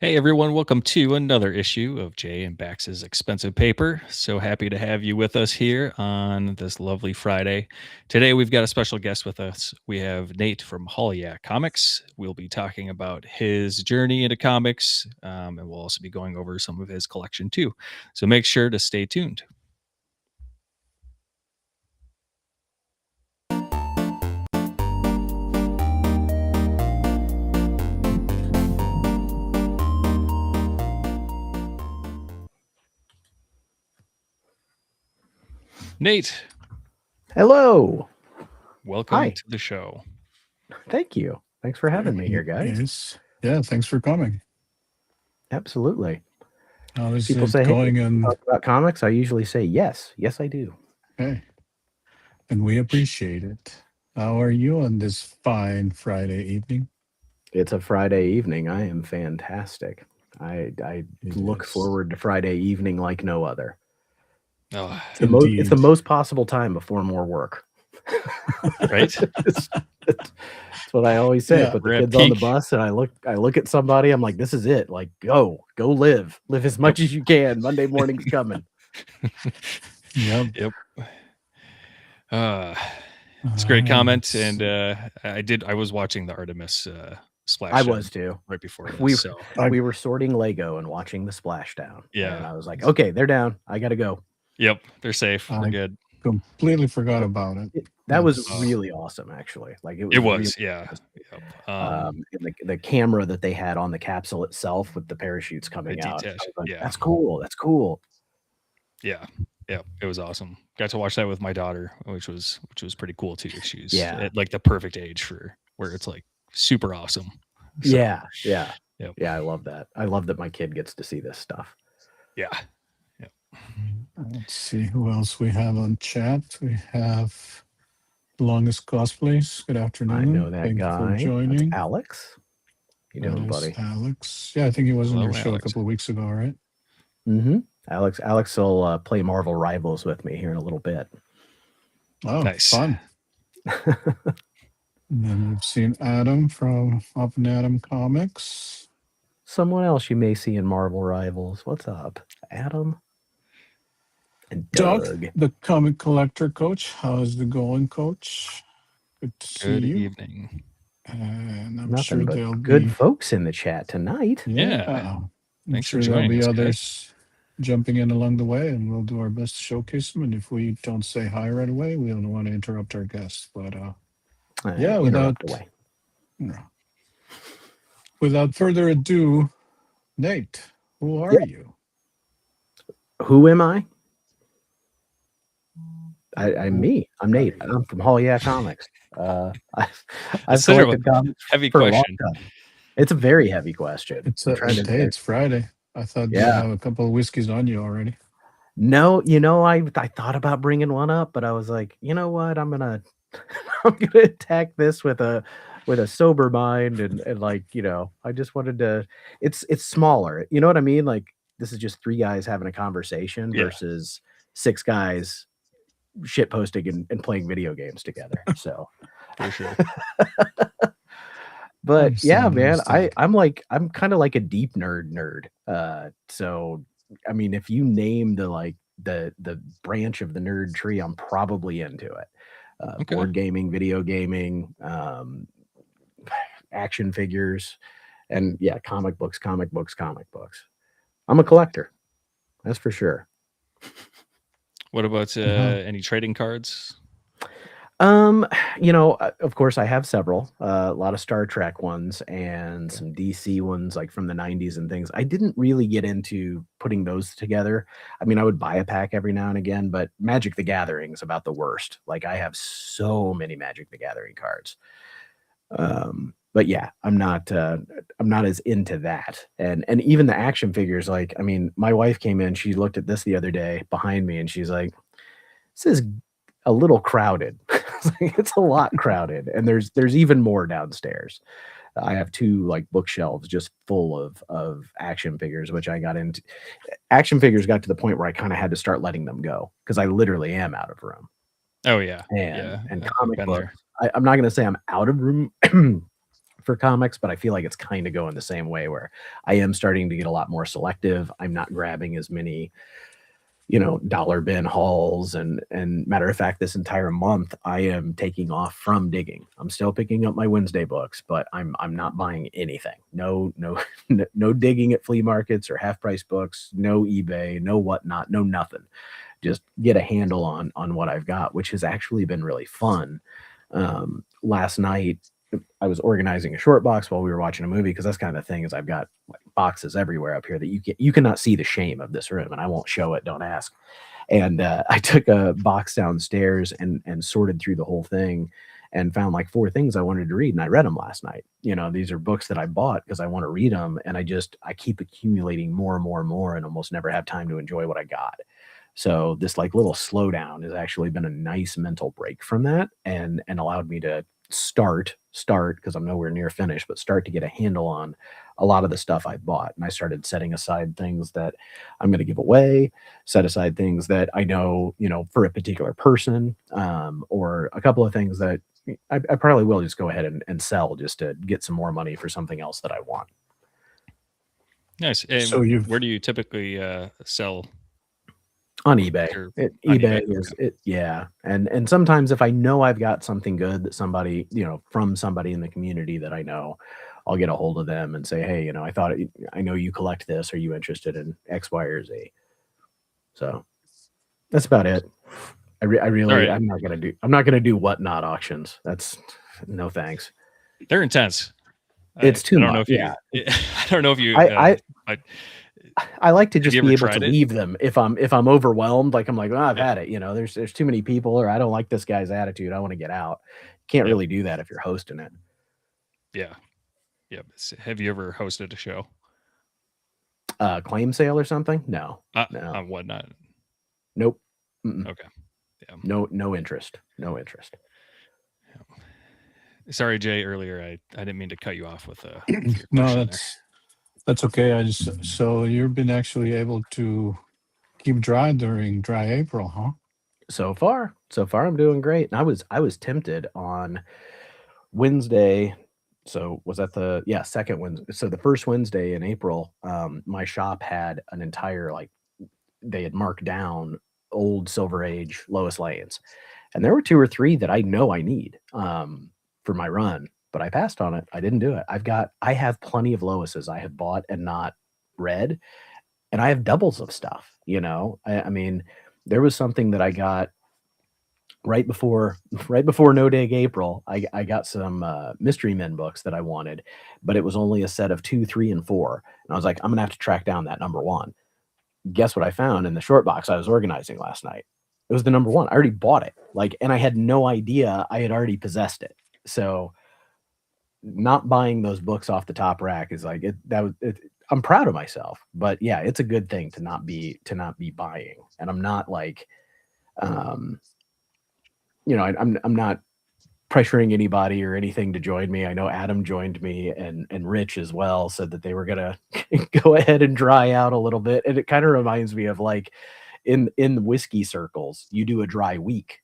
Hey everyone, welcome to another issue of Jay and Bax's Expensive Paper. So happy to have you with us here on this lovely Friday. Today we've got a special guest with us. We have Nate from Hollyat Comics. We'll be talking about his journey into comics, and we'll also be going over some of his collection too. So make sure to stay tuned. Nate, Hello. welcome Hi. to the show. Thank you. Thanks for having me here, guys. Yes. Yeah, thanks for coming. Absolutely. How is People it say, hey, going? can you And talk about comics? I usually say yes. Yes, I do. hey, and we appreciate it. How are you on this fine Friday evening? It's a Friday evening. I am fantastic. I It look is. forward to Friday evening like no other. Oh, It's the Indeed. most possible time before more work. right? It's what I always say. Yeah. Put the We're at kids on the peak. bus and I look at somebody, I'm like, this is it. Like, go live. Live as much as you can. Monday morning's coming. Yep. Yep. It's a great comment, and I was watching the Artemis splash. I was too. right before We this. So we were sorting Lego and watching the splashdown. yeah, And I was like, okay, they're down. I gotta go. yep, they're safe. We're I good. completely forgot about it. That was That's really awesome, actually. Like it It was really was, yeah. awesome. Yep. And the camera that they had on the capsule itself with the parachutes The coming out. I detach. was like, Yeah, that's cool. That's cool. yeah, yeah. It was awesome. Got to watch that with my daughter, which was pretty cool too. She's at like the perfect age for where it's like super awesome. So, Yeah. yep. Yeah, I love that. I love that my kid gets to see this stuff. Yeah. Yep. Let's see who else we have on chat. We have Longest Cosplays. Good afternoon. I know that Thank you for guy. That's joining. Alex. How you doing, That is buddy? Alex. Yeah, I think he was on Hello, your show a Alex. couple of weeks ago, right? Mm-hmm. Alex will play Marvel Rivals with me here in a little bit. Oh, Nice. fun. And then we've seen Adam from Up and Adam Comics. Someone else you may see in Marvel Rivals. What's up, Adam? And Doug, Doug. the comic collector coach. How's it going, coach? Good to see Good you. evening. And I'm Nothing sure but there'll good be folks in the chat tonight. Yeah. I'm Thanks for sure there'll joining be us, guys. others jumping in along the way, and we'll do our best to showcase them. And if we don't say hi right away, we don't want to interrupt our guests. But yeah, without further ado, Nate, who are you? Who am I? I'm me. I'm Nate. I'm from Hollyat Comics. I've sort of collected comics heavy for a long question. time. It's a very heavy question. It's Friday. I thought you have a couple of whiskeys on you already. No, I thought about bringing one up, but I was like, you know what? I'm gonna attack this with a sober mind and like, I just wanted to. It's smaller. You know what I mean? Like this is just three guys having a conversation Yeah. versus six guys shit posting and playing video games together. So For sure. but yeah, man, I'm kind of like a deep nerd. So I mean, if you name the branch of the nerd tree, I'm probably into it. Okay. Board gaming, video gaming, action figures, and yeah, comic books. I'm a collector. That's for sure. What about any trading cards? Of course, I have several, a lot of Star Trek ones and some DC ones, like from the 90s and things. I didn't really get into putting those together. I mean, I would buy a pack every now and again, but Magic the Gathering is about the worst. Like, I have so many Magic the Gathering cards. But yeah, I'm not as into that. And even the action figures, like, I mean, my wife came in, she looked at this the other day behind me, and she's like, this is a little crowded. It's a lot crowded, and there's even more downstairs. I have two like bookshelves just full of action figures, which I got into. Action figures got to the point where I kind of had to start letting them go because I literally am out of room. Oh yeah. And I've comic been books. there. I'm not going to say I'm out of room for comics, but I feel like it's kind of going the same way where I am starting to get a lot more selective. I'm not grabbing as many, dollar bin hauls, and matter of fact, this entire month I am taking off from digging. I'm still picking up my Wednesday books, but I'm not buying anything. No, no digging at flea markets or half price books, no eBay, no whatnot, no nothing. Just get a handle on what I've got, which has actually been really fun. Last night I was organizing a short box while we were watching a movie, because that's kind of the thing is I've got like boxes everywhere up here that you cannot see the shame of this room, and I won't show it. Don't ask. And I took a box downstairs and sorted through the whole thing and found like 4 things I wanted to read, and I read them last night. These are books that I bought because I want to read them, and I keep accumulating more and more and more, and almost never have time to enjoy what I got. So this like little slowdown has actually been a nice mental break from that, and allowed me to start because I'm nowhere near finished, but start to get a handle on a lot of the stuff I bought. And I started setting aside things that I'm going to give away, set aside things that I know, for a particular person, or a couple of things that I probably will just go ahead and sell just to get some more money for something else that I want. Nice. And So where do you typically sell? On eBay. eBay eBay, is it, yeah. And sometimes if I know I've got something good that somebody, from somebody in the community that I know, I'll get a hold of them and say, hey, I know you collect this. Are you interested in X, Y, or Z? So that's about it. right. I'm not gonna do whatnot auctions. That's no thanks. They're intense. It's too I don't know much. if you, Yeah. I don't know if you. I like to Have just you be ever able to tried it? leave them if I'm overwhelmed. Like I'm like, I've Yeah. had it. There's too many people, or I don't like this guy's attitude. I want to get out. Can't Yep. really do that if you're hosting it. Yeah. Yep. Have you ever hosted a show? Claim sale or something? No. On whatnot? Nope. Mm-mm. Okay. Yeah. No interest. No interest. Sorry, Jay. Earlier, I didn't mean to cut you off with your No, question there. that's okay. So you've been actually able to keep dry during dry April, huh? So far I'm doing great. And I was tempted on Wednesday. So was that second Wednesday? So the first Wednesday in April, my shop had an entire they had marked down old Silver Age Lois Lanes, and there were 2 or 3 that I know I need for my run, but I passed on it. I didn't do it. I have plenty of Loises I have bought and not read, and I have doubles of stuff. I mean, there was something that I got right before No Dig April. I got some Mystery Men books that I wanted, but it was only a set of 2, 3, and 4, and I was like, I'm gonna have to track down that number 1. Guess what I found in the short box I was organizing last night? It was the number 1. I already bought it, and I had no idea I had already possessed it. So not buying those books off the top rack is like it. I'm proud of myself, but yeah, it's a good thing to not be buying. And I'm not I'm not pressuring anybody or anything to join me. I know Adam joined me, and Rich as well said that they were gonna go ahead and dry out a little bit. And it kind of reminds me of in whiskey circles, you do a dry week,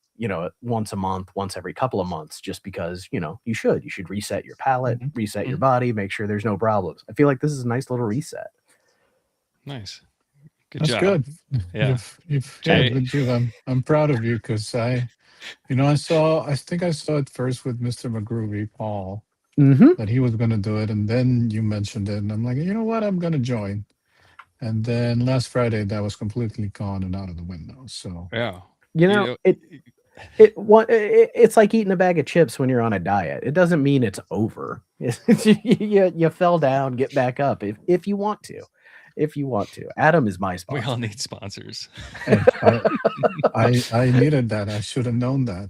once a month, once every couple of months, just because you should reset your palate, reset your body, make sure there's no problems. I feel like this is a nice little reset. Nice. That's job. good. Yeah. Good job. I'm proud of you because I think I saw it first with Mr. McGroovy, Paul, that he was going to do it. And then you mentioned it. And I'm like, you know what? I'm going to join. And then last Friday, that was completely gone and out of the window. So, yeah. It's like eating a bag of chips when you're on a diet. It doesn't mean it's over. You fell down, get back up if you want to. If you want to. Adam is my sponsor. We all need sponsors. hey, I needed that. I should have known that.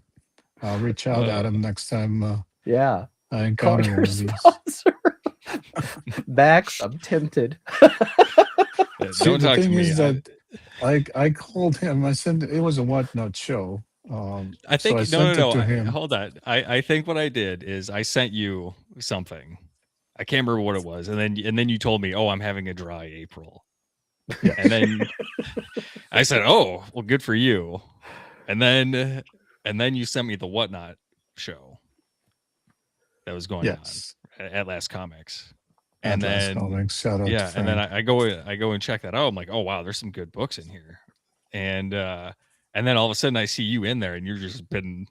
I'll reach out at him next time. Yeah. I encounter one of these. Bax, I'm tempted. Don't talk to me. I called him. I said it was a whatnot show. I think so I sent it to him. Hold on. I think what I did is I sent you something. I can't remember what it was, and then you told me, "Oh, I'm having a dry April," and then I said, "Oh, well, good for you," and then you sent me the whatnot show that was going on. at Last Comics. And Atlas then Comics. Shout out to and then Frank. I go and check that out. I'm like, oh wow, there's some good books in here. And then all of a sudden I see you in there, and you've just been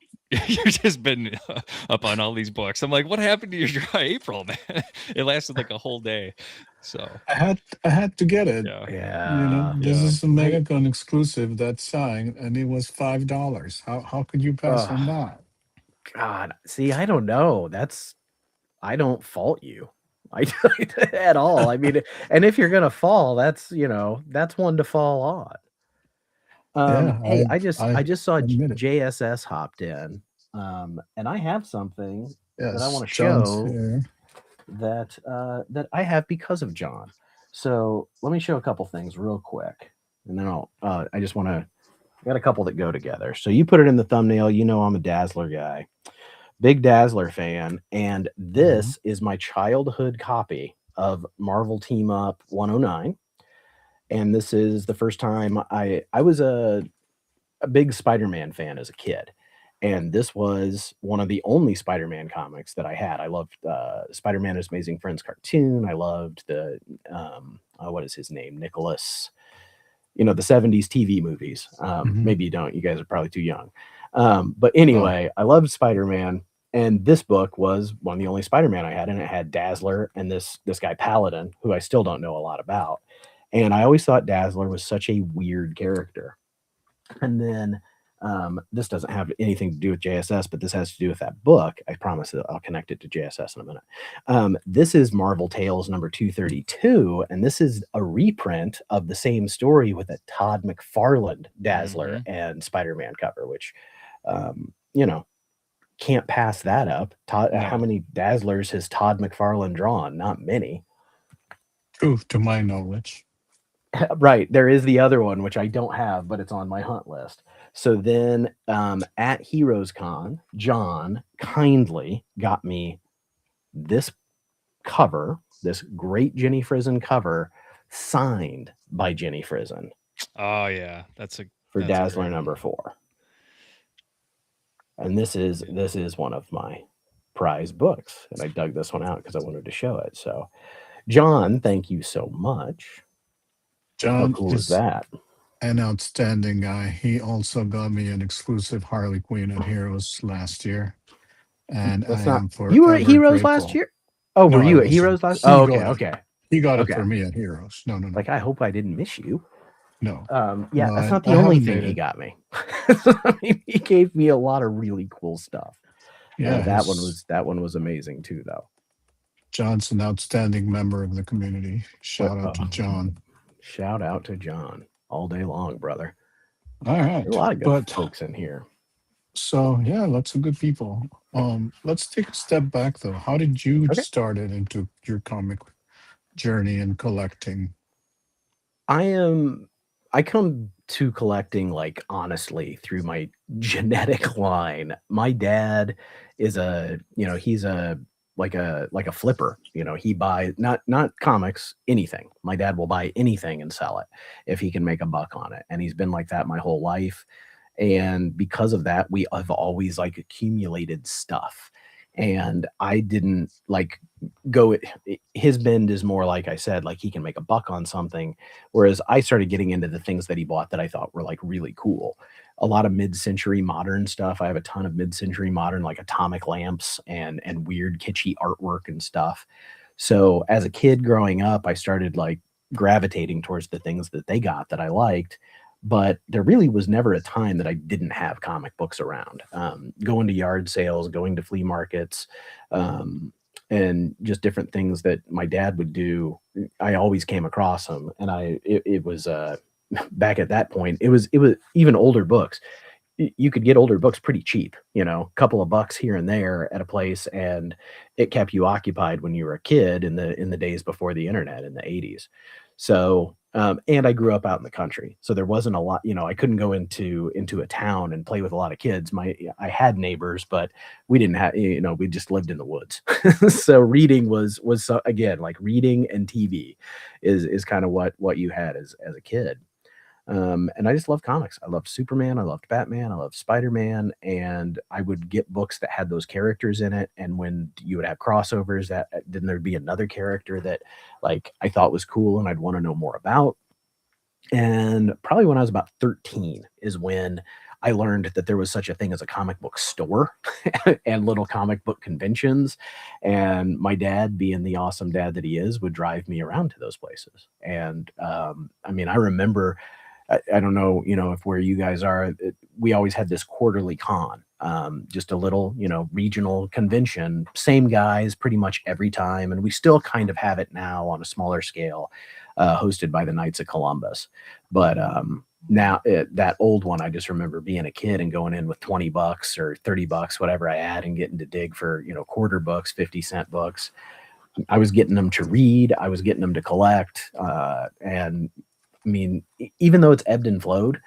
up on all these books. I'm like, what happened to your dry April, man? It lasted like a whole day. So I had to get it. yeah, Yeah. This yeah. is a MegaCon exclusive that signed, and it was $5. How could you pass on Oh, that? God. See, I don't know. I don't fault you. I at all. I mean, and if you're gonna fall, that's one to fall on. Yeah, Hey, I I just saw admit it. JSS hopped in, and I have something that I want Yes, to John's show here. that I have because of John. So let me show a couple things real quick, and then I just want to. I got a couple that go together. So you put it in the thumbnail. You know I'm a Dazzler guy, big Dazzler fan, and Mhm. this is my childhood copy of Marvel Team Up 109. And this is the first time I was a big Spider-Man fan as a kid. And this was one of the only Spider-Man comics that I had. I loved Spider-Man His Amazing Friends cartoon. I loved the what is his name? Nicholas, the 70s TV movies. Mhm. Maybe you don't. You guys are probably too young. But Oh, anyway, I loved Spider-Man. And this book was one of the only Spider-Man I had, and it had Dazzler and this guy Paladin, who I still don't know a lot about. And I always thought Dazzler was such a weird character. And then this doesn't have anything to do with JSS, but this has to do with that book. I promise that I'll connect it to JSS in a minute. This is Marvel Tales number 232, and this is a reprint of the same story with a Todd McFarlane Dazzler Mhm. and Spider-Man cover, which, you know, can't pass that up. How No. many Dazzlers has Todd McFarlane drawn? Not many. true to my knowledge. Right. There is the other one, which I don't have, but it's on my hunt list. So then at Heroes Con, John kindly got me this cover, this great Jenny Frizen cover, signed by Jenny Frizen Oh yeah, for that's a Dazzler great one. number 4. And this is one of my prize books. And I dug this one out because I wanted to show it. So John, thank you so much. How John cool is is that? an outstanding guy. He also got me an exclusive Harley Quinn at Heroes last year, and I That's not am you were at forever Heroes last grateful. year? Oh, No, were I you at wasn't. Heroes last? He Oh, got okay, it. okay, He got it okay. for me at Heroes. No, no, no, Like, I hope I didn't miss you. no. Yeah, that's But not the I only haven't thing made he it. got me. I mean, he gave me a lot of really cool stuff. Yeah, That one his was amazing too, though. John's an outstanding member of the community. But Shout out to John. shout out to John all day long, brother. All There's a right, lot of good but folks in here. so yeah, lots of good people. Let's take a step back though. How did you Okay, start it into your comic journey and collecting? I come to collecting, like, honestly, through my genetic line. My dad is he's a flipper. He buys not comics, anything. My dad will buy anything and sell it if he can make a buck on it. And he's been like that my whole life. And because of that, we have always like accumulated stuff. And I didn't like go his bend is more, like I said, like he can make a buck on something, whereas I started getting into the things that he bought that I thought were like really cool. A lot of mid-century modern stuff. I have a ton of mid-century modern, like atomic lamps and weird kitschy artwork and stuff. So as a kid growing up, I started like gravitating towards the things that they got that I liked. But there really was never a time that I didn't have comic books around. Going to yard sales, going to flea markets, um, and just different things that my dad would do. I always came across them, and it was back at that point. It was even older books. You could get older books pretty cheap, a couple of bucks here and there at a place, and it kept you occupied when you were a kid in the days before the internet in the 80s. So, and I grew up out in the country, so there wasn't a lot. I couldn't go into a town and play with a lot of kids. I had neighbors, but we didn't have. We just lived in the woods. So reading was again, like reading and TV is kind of what you had as a kid. And I just love comics. I loved Superman. I loved Batman. I loved Spider-Man. And I would get books that had those characters in it. And when you would have crossovers, that then there'd be another character that like I thought was cool and I'd want to know more about. And probably when I was about 13 is when I learned that there was such a thing as a comic book store and little comic book conventions. And my dad, being the awesome dad that he is, would drive me around to those places. And I mean, I remember, I don't know, if where you guys are, we always had this quarterly con, just a little, regional convention, same guys pretty much every time. And we still kind of have it now on a smaller scale, hosted by the Knights of Columbus. But now that old one, I just remember being a kid and going in with $20 or $30, whatever I had, and getting to dig for, quarter books, 50-cent books. I was getting them to read. I was getting them to collect. And I mean, even though it's ebbed and flowed,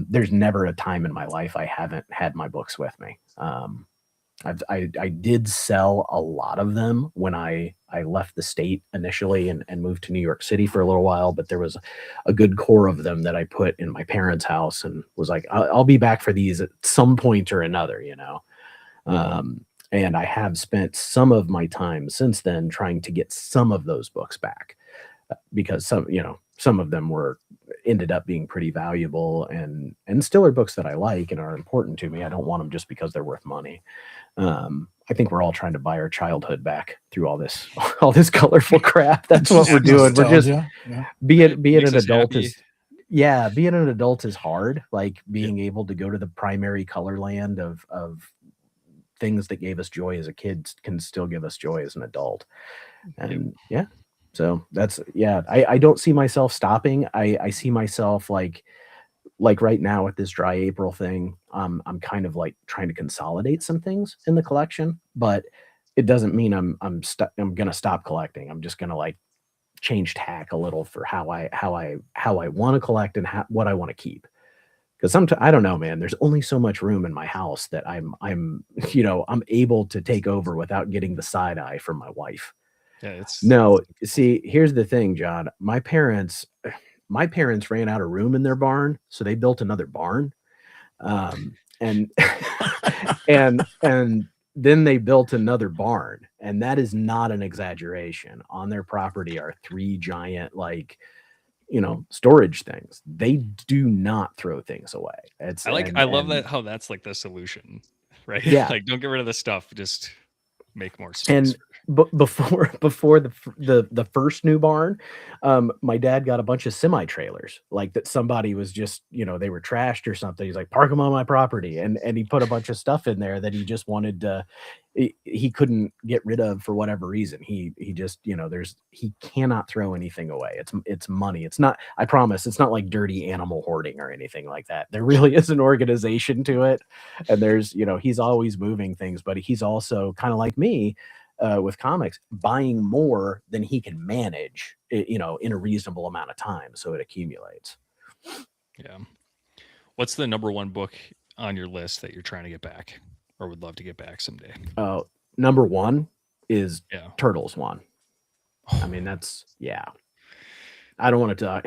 there's never a time in my life I haven't had my books with me. I did sell a lot of them when I left the state initially and moved to New York City for a little while, but there was a good core of them that I put in my parents' house and was like, I'll be back for these at some point or another, and I have spent some of my time since then trying to get some of those books back because some of them ended up being pretty valuable and still are books that I like and are important to me. I don't want them just because they're worth money. I think we're all trying to buy our childhood back through all this colorful crap. That's what we're doing. We're just being an adult being an adult is hard. Like being able to go to the primary color land of things that gave us joy as a kid can still give us joy as an adult. And so that's, I don't see myself stopping. I see myself like right now with this dry April thing, I'm kind of like trying to consolidate some things in the collection, but it doesn't mean I'm going to stop collecting. I'm just going to like change tack a little for how I want to collect and what I want to keep. Because sometimes I don't know, man. There's only so much room in my house that I'm able to take over without getting the side eye from my wife. Yeah, No, see, here's the thing, John. My parents ran out of room in their barn, so they built another barn. And and then they built another barn, and that is not an exaggeration. On their property are 3 giant storage things. They do not throw things away. I love that how that's like the solution, right? Yeah. Like don't get rid of the stuff, just make more space. And before the first new barn, my dad got a bunch of semi trailers like that. Somebody was just, they were trashed or something. He's like, park them on my property. And he put a bunch of stuff in there that he just wanted to, he couldn't get rid of for whatever reason. He just, he cannot throw anything away. It's money. It's not, I promise it's not like dirty animal hoarding or anything like that. There really is an organization to it. And there's, he's always moving things, but he's also kind of like me, with comics, buying more than he can manage, in a reasonable amount of time. So it accumulates. Yeah. What's the number one book on your list that you're trying to get back or would love to get back someday? Number one is Turtles one. I mean, that's, I don't want to talk.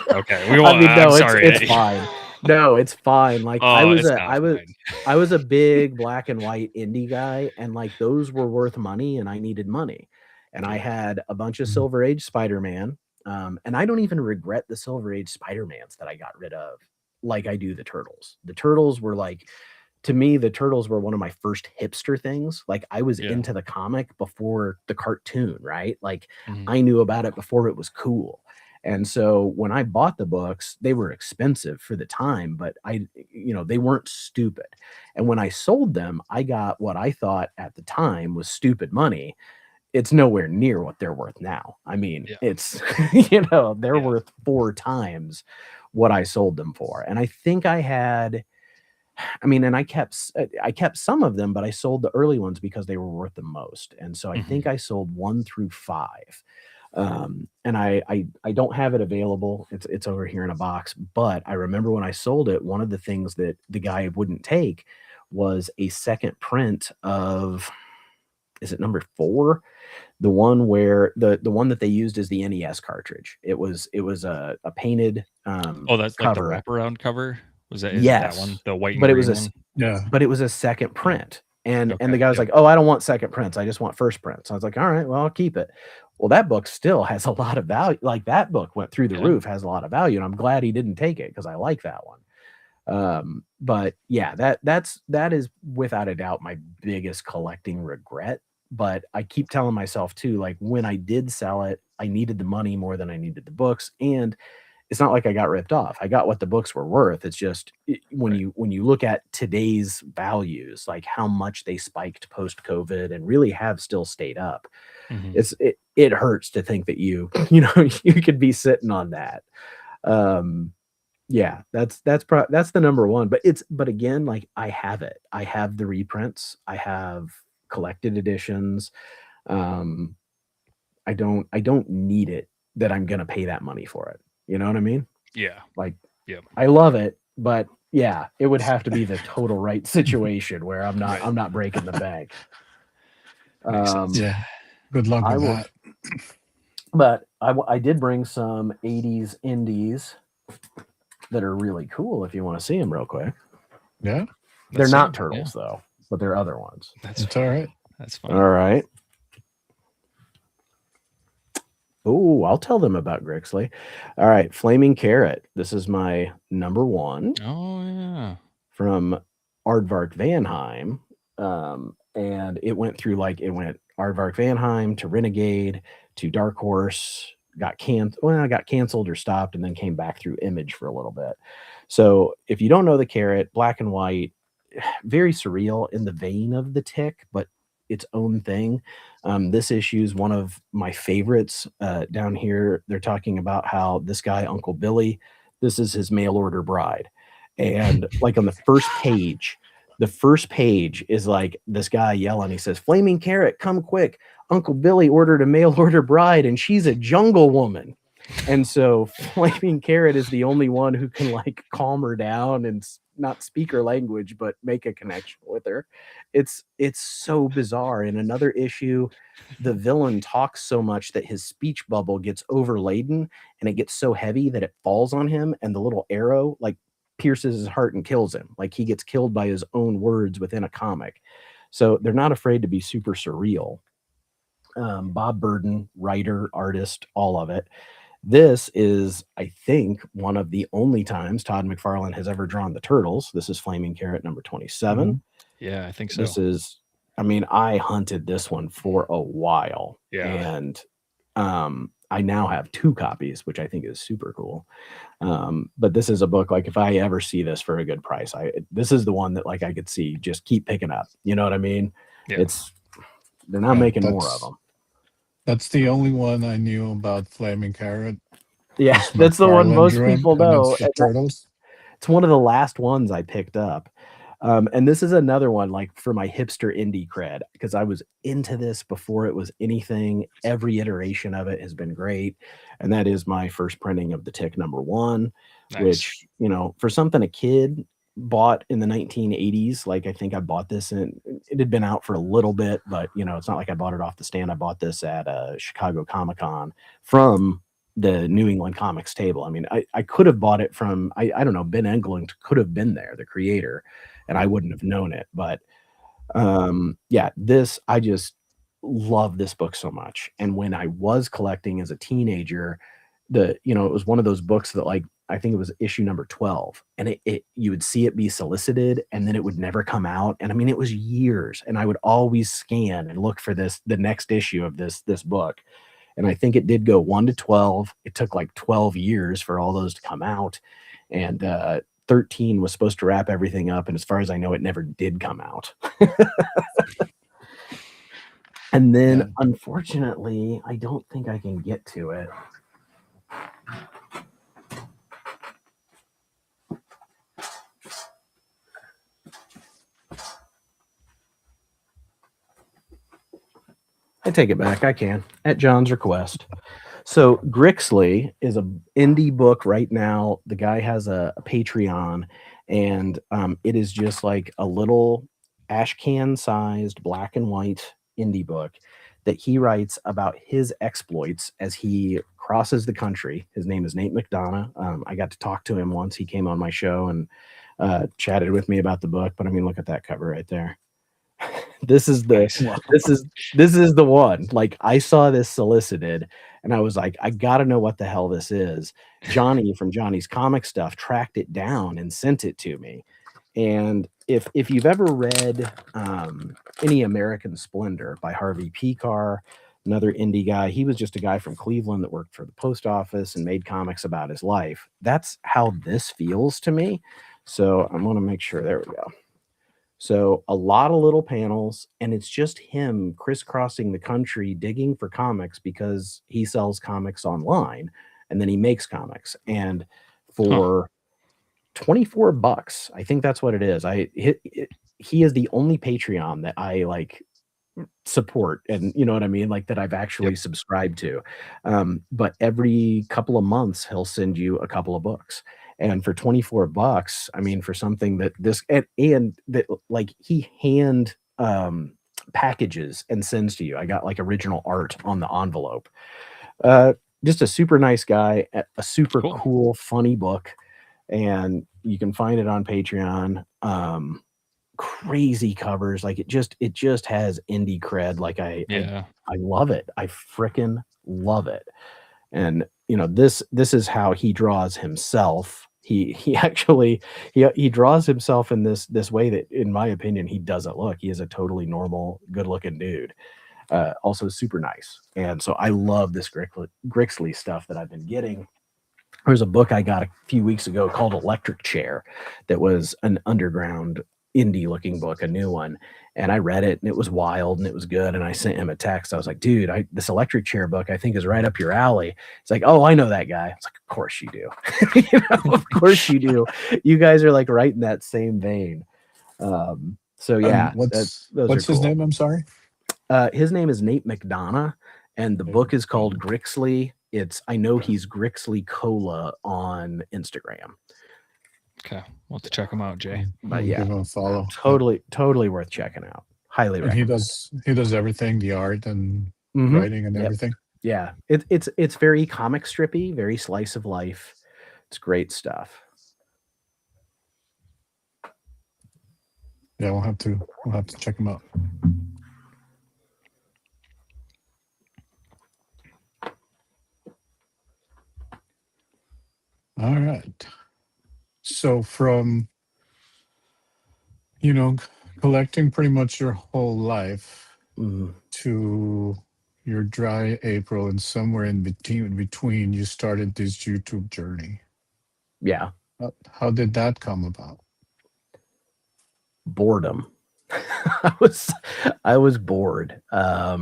Okay. I'm sorry. It's fine. No, it's fine. Like I was a big black and white indie guy, and like those were worth money, and I needed money, and I had a bunch of Silver Age Spider-Man, and I don't even regret the Silver Age Spider-Mans that I got rid of, like I do the Turtles. The Turtles were like, to me, the Turtles were one of my first hipster things. Like I was into the comic before the cartoon, right? Like I knew about it before it was cool. And so when I bought the books, they were expensive for the time, but they weren't stupid. And when I sold them, I got what I thought at the time was stupid money. It's nowhere near what they're worth now. I mean, it's, they're worth 4 times what I sold them for. And I think I kept some of them, but I sold the early ones because they were worth the most. And so I think I sold 1 through 5. And I don't have it available. It's over here in a box, but I remember when I sold it, one of the things that the guy wouldn't take was a second print of, is it number 4? The one where the one that they used is the NES cartridge. It was a painted Oh, that's like the cover. wraparound cover? Is it that one? Yes, The white and but it was green one? Yeah. but it was a second print. And Okay, the guy was yep. like, "Oh, I don't want second prints. I just want first prints." I was like, "All right, well, I'll keep it." Well, that book still has a lot of value. Like that book went through the Yeah. roof, has a lot of value, and I'm glad he didn't take it because I like that one. But yeah, that is without a doubt my biggest collecting regret. But I keep telling myself too, like when I did sell it, I needed the money more than I needed the books, and it's not like I got ripped off. I got what the books were worth. It's just Right. when you look at today's values, like how much they spiked post COVID and really have still stayed up. Mhm. It hurts to think that you know you could be sitting on that. Um, yeah, that's the number one. But again, like I have it. I have the reprints. I have collected editions. Um, I don't need it that I'm gonna pay that money for it. You know what I mean? Yeah. Like Yep. I love it, but yeah, it would have to be the total right situation where Right. I'm not breaking the bank. Makes sense. Yeah. Good luck I with will, that. but I did bring some 80s indies that are really cool if you want to see them real quick. Yeah. They're Let's see not 'em, turtles though, but they're other ones. That's It's all right. That's All fine. right. Oh, I'll tell them about Grixley. All right, Flaming Carrot. This is my number 1 Oh, yeah. from Aardvark Vanheim. And it went through it went Aardvark Vanheim to Renegade to Dark Horse, got canceled or stopped, and then came back through Image for a little bit. So if you don't know the Carrot, black and white, very surreal in the vein of the Tick, but its own thing. This issue is one of my favorites. Down here, they're talking about how this guy, Uncle Billy, this is his mail order bride. And like on the first page is like this guy yelling. He says, "Flaming Carrot, come quick. Uncle Billy ordered a mail order bride, and she's a jungle woman." And so Flaming Carrot is the only one who can like calm her down and not speak her language, but make a connection with her. It's so bizarre. In another issue, the villain talks so much that his speech bubble gets overladen and it gets so heavy that it falls on him, and the little arrow like pierces his heart and kills him. Like he gets killed by his own words within a comic. So they're not afraid to be super surreal. Bob Burden, writer, artist, all of it. This is, I think, one of the only times Todd McFarlane has ever drawn the Turtles. This is Flaming Carrot number 27. Mhm. Yeah, I think so. This is, I mean, I hunted this one for a while. Yeah. And I now have 2 copies, which I think is super cool. But this is a book, like if I ever see this for a good price, this is the one that like I could see just keep picking up. You know what I mean? Yeah. They're not Yeah, making more of them. That's the only one I knew about Flaming Carrot. Yeah, It's that's the one McFarlane most drew 'em, people and know. it's the and Turtles. It's one of the last ones I picked up. And this is another one like for my hipster indie cred, because I was into this before it was anything. Every iteration of it has been great. And that is my first printing of the Tick number 1, Nice. which, you know, for something a kid bought in the 1980s, like I think I bought this and it had been out for a little bit, but you know, it's not like I bought it off the stand. I bought this at Chicago Comic-Con from the New England Comics table. I mean, I could have bought it from, I don't know, Ben Englund could have been there, the creator, and I wouldn't have known it. But yeah, I just love this book so much. And when I was collecting as a teenager, it was one of those books that like, I think it was issue number 12, and you would see it be solicited and then it would never come out. And I mean, it was years, and I would always scan and look for the next issue of this book. And I think it did go 1 to 12. It took like 12 years for all those to come out. And 13 was supposed to wrap everything up. And as far as I know, it never did come out. And then, unfortunately, I don't think I can get to it. I take it back. I can, at John's request. So Grixley is an indie book right now. The guy has a Patreon, and it is just like a little ash can sized black and white indie book that he writes about his exploits as he crosses the country. His name is Nate McDonough. I got to talk to him once. He came on my show and chatted with me about the book. But I mean, look at that cover right there. This is the this is the one. Like, I saw this solicited and I was like, I gotta know what the hell this is. Johnny from Johnny's Comic Stuff tracked it down and sent it to me. And if you've ever read any American Splendor by Harvey Pekar, another indie guy, he was just a guy from Cleveland that worked for the post office and made comics about his life. That's how this feels to me. So I'm gonna make sure, there we go. So a lot of little panels, and it's just him crisscrossing the country digging for comics because he sells comics online and then he makes comics. And for 24 bucks, I think that's what it is. He is the only Patreon that I like support, and you know what I mean, like that I've actually subscribed to. But every couple of months he'll send you a couple of books. And for 24 bucks, I mean, for something that this and that, like, he hand packages and sends to you. I got like original art on the envelope. Just a super nice guy, a super cool, funny book, and you can find it on Patreon. Crazy covers, like it just has indie cred. Like I love it. I freaking love it. And you know, this is how he draws himself. He actually draws himself in this way that, in my opinion, he doesn't look. He is a totally normal, good looking dude. Also super nice. And so I love this Grixley stuff that I've been getting. There's a book I got a few weeks ago called Electric Chair that was an underground indie looking book, a new one. And I read it and it was wild and it was good. And I sent him a text. I was like, dude, this Electric Chair book I think is right up your alley. It's like, oh, I know that guy. It's like, of course you do. You know, of course you do. You guys are like right in that same vein. So yeah. What's his name? I'm sorry. His name is Nate McDonough, and the book is called Grixley. I know he's Grixley Cola on Instagram. Okay, we'll have to check him out, Jay. But yeah, give him a follow. Totally worth checking out. Highly recommend. He does everything, the art and writing and everything. Yeah, it's very comic strippy, very slice of life. It's great stuff. Yeah, we'll have to check him out. All right. So from, collecting pretty much your whole life to your dry April, and somewhere in between, you started this YouTube journey. Yeah. How did that come about? Boredom. I was bored. I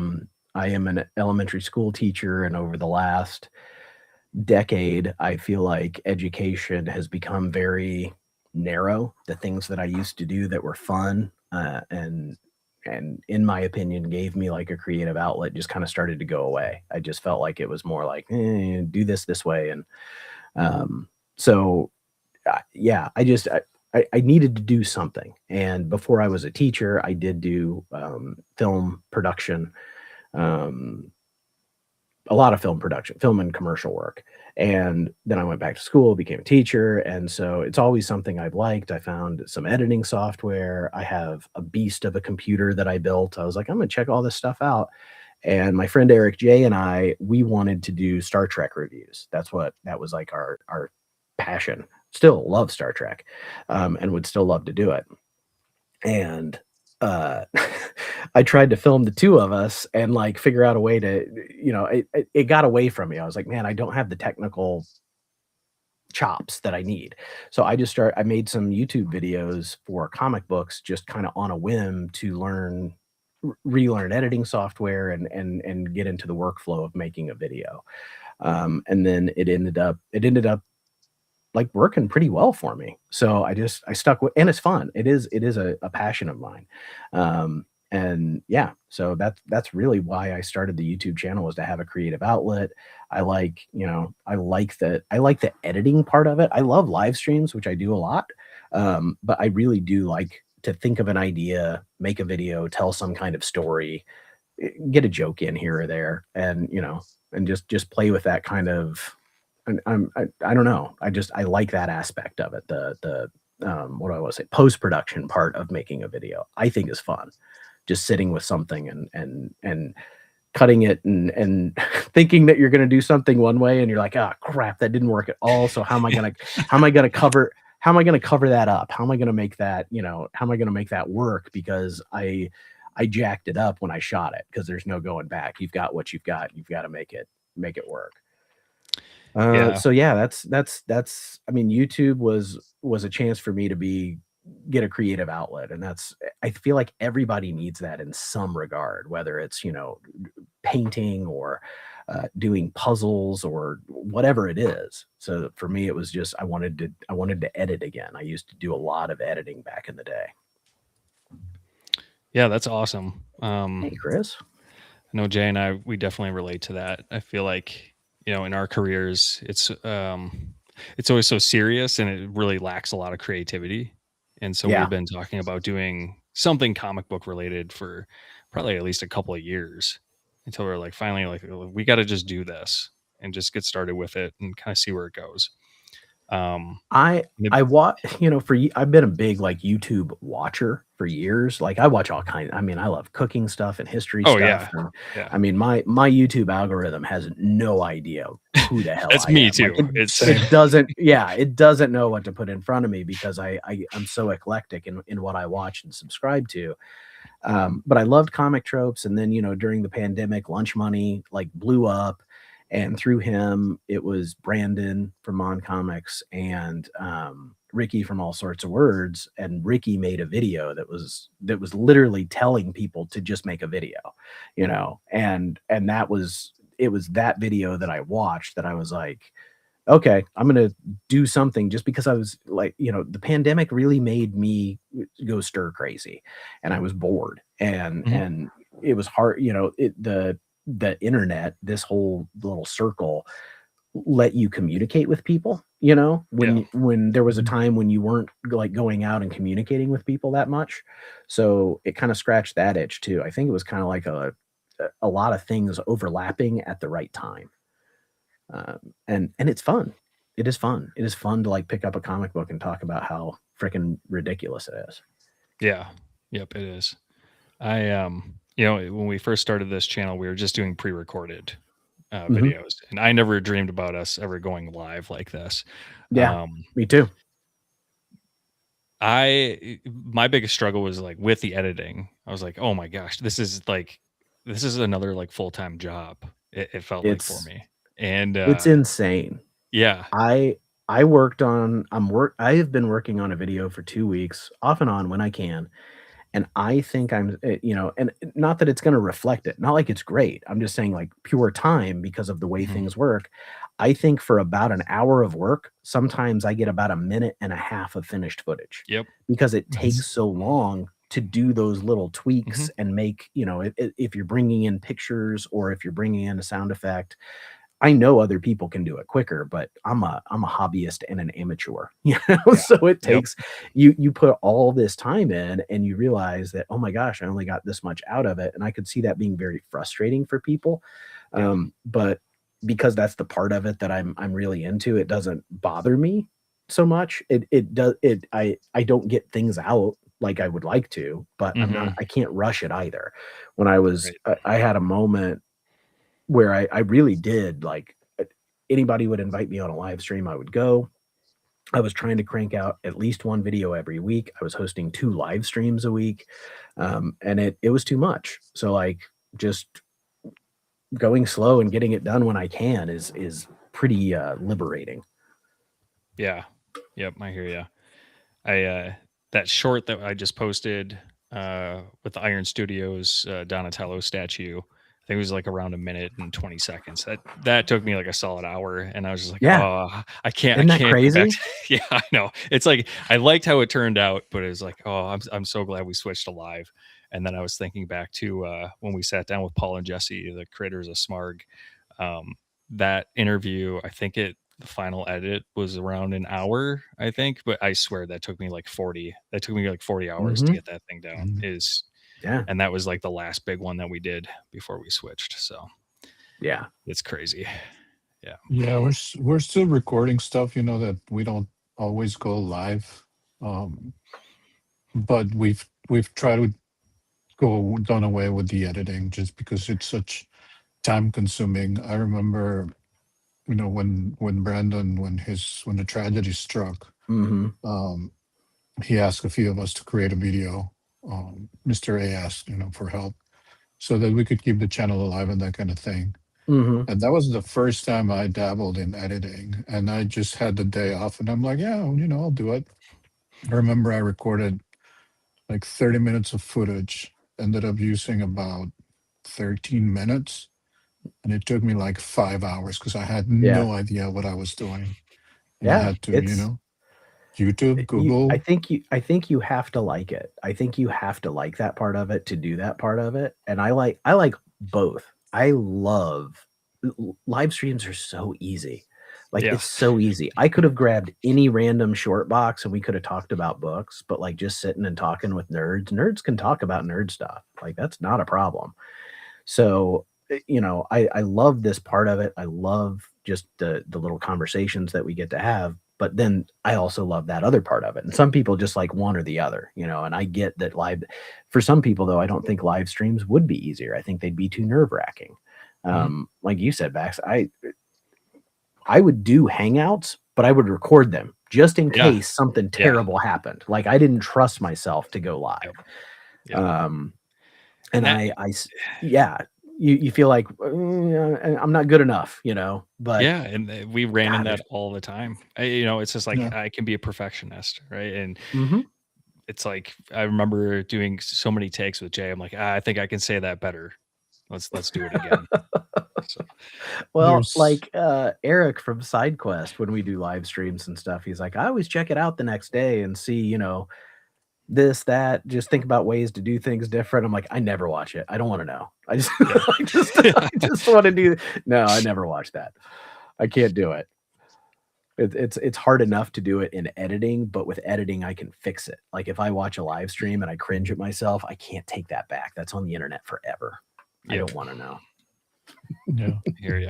am an elementary school teacher, and over the last decade, I feel like education has become very narrow. The things that I used to do that were fun and in my opinion gave me like a creative outlet just kind of started to go away. I just felt like it was more like do this way. And yeah, I needed to do something. And before I was a teacher, I did do film production, a lot of film production, film and commercial work. And then I went back to school, became a teacher. And so it's always something I've liked. I found some editing software. I have a beast of a computer that I built. I was like, I'm going to check all this stuff out. And my friend Eric J and we wanted to do Star Trek reviews. That was like our passion. Still love Star Trek, and would still love to do it. And I tried to film the two of us and like figure out a way to, it got away from me. I was like, man, I don't have the technical chops that I need. So I made some YouTube videos for comic books, just kind of on a whim to relearn editing software and get into the workflow of making a video. And then it ended up like working pretty well for me. So I stuck with, and it's fun. It is a passion of mine. And yeah, so that's really why I started the YouTube channel, was to have a creative outlet. I like the editing part of it. I love live streams, which I do a lot. But I really do like to think of an idea, make a video, tell some kind of story, get a joke in here or there, and and just play with that kind of. And I don't know. I like that aspect of it. The what do I want to say? Post production part of making a video, I think is fun. Just sitting with something and cutting it and thinking that you're going to do something one way, and you're like, ah, crap, that didn't work at all. So how am I going to cover that up? How am I going to make that, how am I going to make that work? Because I jacked it up when I shot it, because there's no going back. You've got what you've got. You've got to make it work. Yeah. So yeah, that's. I mean, YouTube was a chance for me to get a creative outlet, and I feel like everybody needs that in some regard, whether it's painting or doing puzzles or whatever it is. So for me, it was just I wanted to edit again. I used to do a lot of editing back in the day. Yeah, that's awesome. Hey, Chris. I know Jay and I, we definitely relate to that. I feel like, in our careers, it's always so serious and it really lacks a lot of creativity. And so Yeah, we've been talking about doing something comic book related for probably at least a couple of years until we're like finally like we got to just do this and just get started with it and kind of see where it goes. Um, I maybe- I watch, I've been a big like YouTube watcher for years. Like I watch all kinds. I mean, I love cooking stuff and history oh stuff. yeah, And yeah, I mean, my YouTube algorithm has no idea who the hell that's I me am. Like too. It's Same. it doesn't know what to put in front of me, because I'm so eclectic in what I watch and subscribe to. But I loved comic tropes, and then during the pandemic, Lunch Money like blew up, and through him, it was Brandon from Mon Comics and Ricky from All Sorts of Words. And Ricky made a video that was literally telling people to just make a video, and it was that video that I watched that I was like, okay, I'm gonna do something, just because I was like, the pandemic really made me go stir crazy, and I was bored, and Mhm. and it was hard, the internet, this whole little circle, let you communicate with people, Yeah. when there was a Mhm. time when you weren't like going out and communicating with people that much. So it kind of scratched that itch too. I think it was kind of like a lot of things overlapping at the right time. And it's fun. It is fun. It is fun to like pick up a comic book and talk about how freaking ridiculous it is. Yeah. Yep, it is. When we first started this channel, we were just doing pre-recorded Mhm. videos, and I never dreamed about us ever going live like this. Yeah, Um, me too. my biggest struggle was like with the editing. I was like, oh my gosh, this is another like full-time job. It felt like for It's me, and it's insane. yeah, I I worked on I have been working on a video for 2 weeks off and on when I can. And I think and not that it's gonna reflect it, not like it's great. I'm just saying, like, pure time, because of the way mhm, things work. I think for about an hour of work, sometimes I get about a minute and a half of finished footage, yep, because it Mhm. takes so long to do those little mhm, tweaks and make, if you're bringing in pictures or if you're bringing in a sound effect. I know other people can do it quicker, but I'm a hobbyist and an amateur, yeah, So it yep, takes you put all this time in, and you realize that, oh my gosh, I only got this much out of it, and I could see that being very frustrating for people. yeah, But because that's the part of it that I'm really into, it doesn't bother me so much. It does it I don't get things out like I would like to, but hmm, I can't rush it either. right, I had a moment where I really did, like, anybody would invite me on a live stream, I would go. I was trying to crank out at least 1 video every week. I was hosting 2 live streams a week, and it was too much. So, like, just going slow and getting it done when I can is pretty, liberating. yeah, yep. I hear you. I that short that I just posted with the Iron Studios Donatello statue. I think it was like around a minute and 20 seconds. That took me like a solid hour, and I was just like, Yeah, oh, I isn't that can't get back crazy? to yeah, I know. It's like I liked how it turned out, but it was like, oh, I'm so glad we switched to live. And then I was thinking back to when we sat down with Paul and Jesse, the creators of Smarg. Um, that interview, I think the final edit was around an hour, I think, but I swear that took me like 40 hours to Mhm. get that thing down. Mhm. Is Yeah. and that was like the last big one that we did before we switched. So Yeah. it's crazy. Yeah. Yeah, we're still recording stuff, that we don't always go live. Um, but we've tried to done away with the editing just because it's such time consuming. I remember, when Brandon when the tragedy struck, Mm-hmm. um, he asked a few of us to create a video. Mr. A asked, for help so that we could keep the channel alive and that kind of thing. Mm-hmm. And that was the first time I dabbled in editing, and I just had the day off, and I'm like, yeah, I'll do it. I remember I recorded like 30 minutes of footage, ended up using about 13 minutes, and it took me like 5 hours because I had Yeah. no idea what I was doing. And I Yeah. had to, YouTube, I Google. think you have to like it. I think you have to like that part of it to do that part of it. And I like both. I love live streams are so easy. Like Yeah. it's so easy. I could have grabbed any random short box and we could have talked about books, but like just sitting and talking with nerds can talk about nerd stuff. Like that's not a problem. So, I love this part of it. I love just the little conversations that we get to have. But then I also love that other part of it. And some people just like one or the other, and I get that for some people though, I don't think live streams would be easier. I think they'd be too nerve wracking. Like you said, Bax, I would do hangouts, but I would record them just in Yeah. case something Yeah. terrible happened. Like I didn't trust myself to go live. Yep. And And that, yeah, you feel like I'm not good enough, but yeah, and we ran in God, that all the time. It's just like Yeah. I can be a perfectionist, right? And mm-hmm. it's like I remember doing so many takes with Jay. I'm like, I think I can say that better. Let's do it again. So, Well, There's, like Eric from SideQuest, when we do live streams and stuff, he's like, I always check it out the next day and see, this, that, just think about ways to do things different. I'm like, I never watch it. I don't want to know. I just, I just want to do. No, I never watch that. I can't do it. It's hard enough to do it in editing, but with editing, I can fix it. Like if I watch a live stream and I cringe at myself, I can't take that back. That's on the internet forever. I Yep. don't want to know. yeah. Hear ya.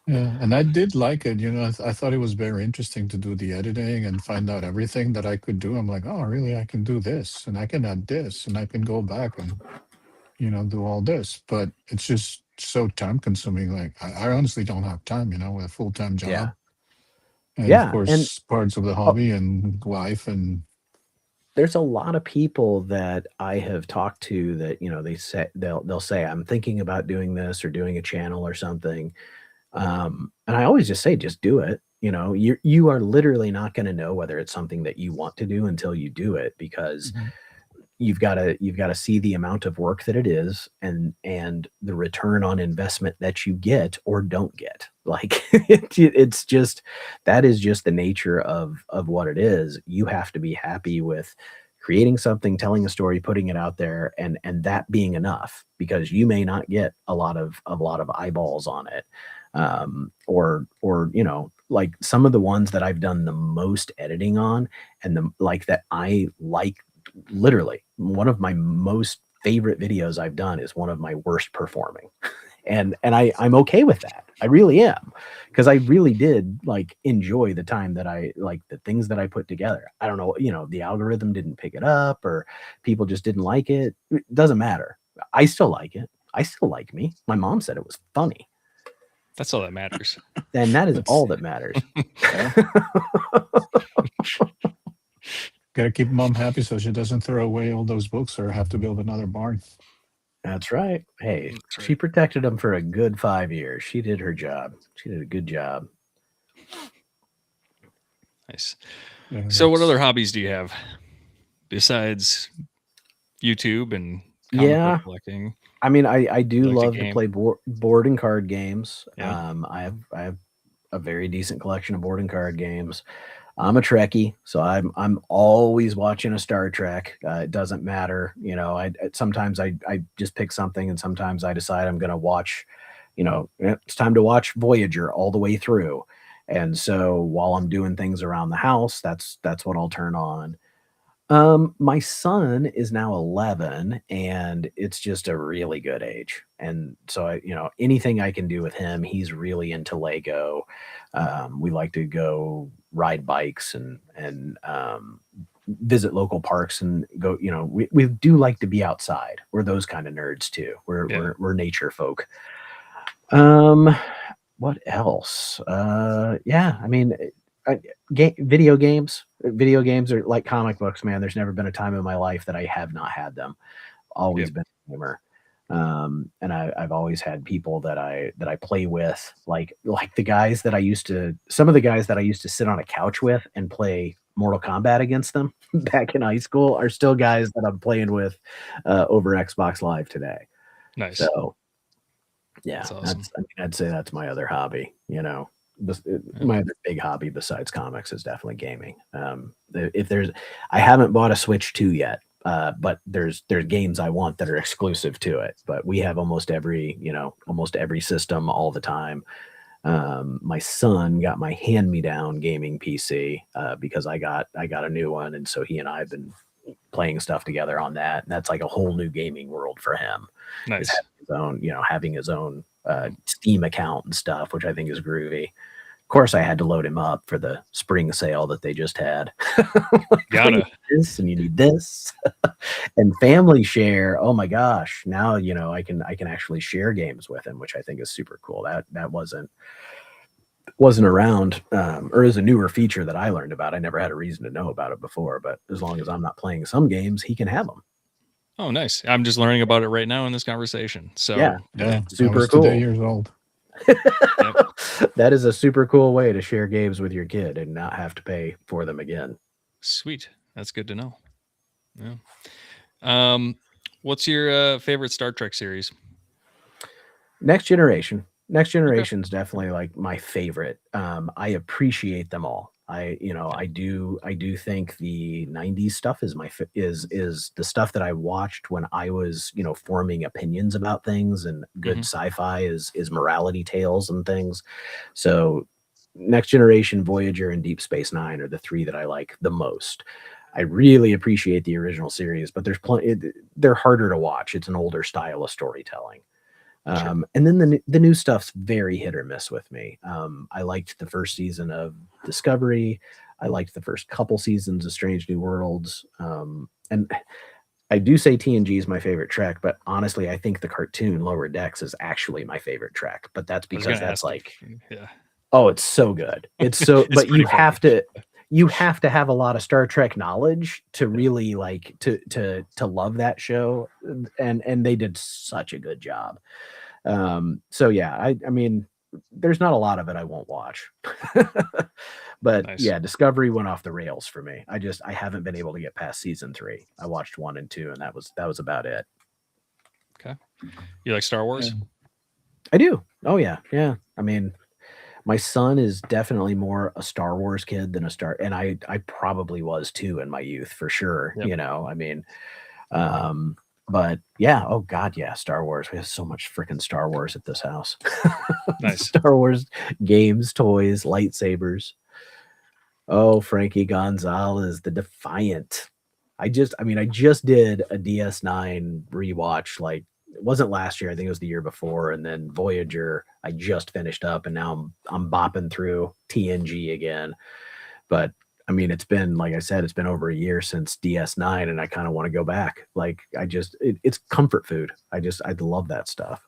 Yeah, and I did like it. I thought it was very interesting to do the editing and find out everything that I could do. I'm like, oh, really? I can do this, and I can add this, and I can go back and do all this. But it's just so time consuming. Like I honestly don't have time. With a full time job, Yeah. and of Yeah. And course parts of the hobby and wife and. there's a lot of people that I have talked to that, they say they'll say, I'm thinking about doing this or doing a channel or something. And I always just say, just do it. You are literally not going to know whether it's something that you want to do until you do it, because Mhm. you've got to see the amount of work that it is and the return on investment that you get or don't get. Like it's just, that is just the nature of what it is. You have to be happy with creating something, telling a story, putting it out there, and that being enough, because you may not get a lot of eyeballs on it. Or like some of the ones that I've done the most editing on, and that I like, literally one of my most favorite videos I've done is one of my worst performing. And I'm okay with that. I really am, because I really did enjoy the time that I like the things that I put together. I don't know, the algorithm didn't pick it up or people just didn't like it. It doesn't matter. I still like it. I still like me. My mom said it was funny. That's all that matters. And that is That's- all that matters. Gotta keep mom happy so she doesn't throw away all those books or have to build another barn. That's right. Hey, That's right. she protected them for a good 5 years. She did her job. She did a good job. Nice. Yeah, So, what that's- other hobbies do you have besides YouTube and comic Yeah. book collecting? I mean, I do You like to love to game? play board and card games. Yeah. I have a very decent collection of board and card games. I'm a Trekkie, so I'm always watching a Star Trek. It doesn't matter, sometimes I just pick something, and sometimes I decide I'm going to watch, it's time to watch Voyager all the way through. And so while I'm doing things around the house, that's what I'll turn on. My son is now 11, and it's just a really good age. And so anything I can do with him, he's really into Lego. We like to go ride bikes and visit local parks and go, we do like to be outside. We're those kind of nerds too. We're Yeah. we're nature folk. Um, what else? Yeah, I mean, video games. Video games are like comic books, man. There's never been a time in my life that I have not had them. Always Yep. been a gamer. And I've always had people that I play with, like the guys that I used to, some of the guys that I used to sit on a couch with and play Mortal Kombat against them back in high school are still guys that I'm playing with over Xbox Live today. Nice. So yeah, That's awesome. I'd say that's my other hobby. My other big hobby besides comics is definitely gaming. If there's, I haven't bought a Switch 2 yet, but there's games I want that are exclusive to it. But we have almost every system all the time. My son got my hand-me-down gaming PC because I got a new one, and so he and I have been playing stuff together on that. And that's like a whole new gaming world for him. Nice. Having his own Steam account and stuff, which I think is groovy. Of course, I had to load him up for the spring sale that they just had. Gotta. You need this and you need this, and family share. Oh my gosh! Now I can actually share games with him, which I think is super cool. That wasn't around, or is a newer feature that I learned about. I never had a reason to know about it before, but as long as I'm not playing some games, he can have them. Oh, nice. I'm just learning about it right now in this conversation. So Yeah, super I cool. was 2 years old. That is a super cool way to share games with your kid and not have to pay for them again. Sweet. That's good to know. Yeah. What's your favorite Star Trek series? Next Generation. Next Generation's definitely like my favorite. I appreciate them all. I do think the 90s stuff is is the stuff that I watched when I was, forming opinions about things, and good sci-fi is morality tales and things. So Next Generation, Voyager, and Deep Space Nine are the three that I like the most. I really appreciate the original series, but they're harder to watch. It's an older style of storytelling. Sure. And then the new stuff's very hit or miss with me. I liked the first season of Discovery. I liked the first couple seasons of Strange New Worlds. And I do say TNG is my favorite Trek, but honestly, I think the cartoon Lower Decks is actually my favorite Trek. But that's because that's oh, it's so good. It's so, but you have to have a lot of Star Trek knowledge to really like to love that show, and they did such a good job. So yeah, I mean, there's not a lot of it I won't watch, but Nice. yeah, Discovery went off the rails for me. I haven't been able to get past season 3. I watched 1 and 2, and that was about it. Okay. You like Star Wars? Yeah. I do. Oh yeah, yeah. I mean, my son is definitely more a Star Wars kid than and I probably was too in my youth, for sure. Yep. I mean, but yeah, oh god, yeah, Star Wars. We have so much freaking Star Wars at this house. Nice. Star Wars games, toys, lightsabers. Oh, Frankie Gonzalez, the Defiant. I just did a DS9 rewatch, like it wasn't last year, I think it was the year before, and then Voyager I just finished up, and now I'm bopping through TNG again. But I mean, it's been, like I said, it's been over a year since DS9, and I kind of want to go back. Like it's comfort food. I love that stuff.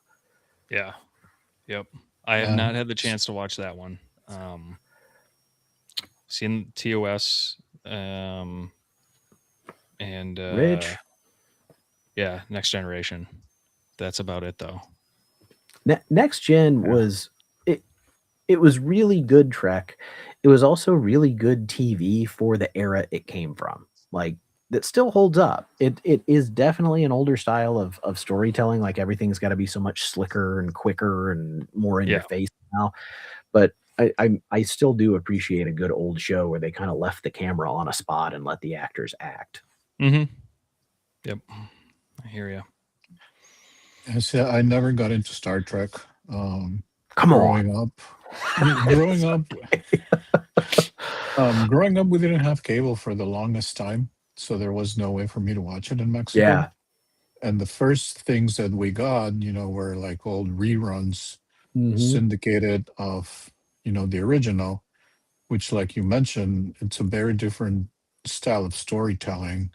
Yeah. Yep. I have not had the chance to watch that one. Seen TOS, and Rich. Yeah, Next Generation. That's about it though. Next Gen was it was really good Trek. It was also really good TV for the era it came from. Like, that still holds up. It is definitely an older style of storytelling. Like, everything's got to be so much slicker and quicker and more in your face now. But I still do appreciate a good old show where they kind of left the camera on a spot and let the actors act. Mm-hmm. Yep. I hear you. I never got into Star Trek. Come growing on. Growing up, we didn't have cable for the longest time. so there was no way for me to watch it in Mexico. Yeah. And the first things that we got, were like old reruns Hmm. syndicated of, the original, which, like you mentioned, it's a very different style of storytelling.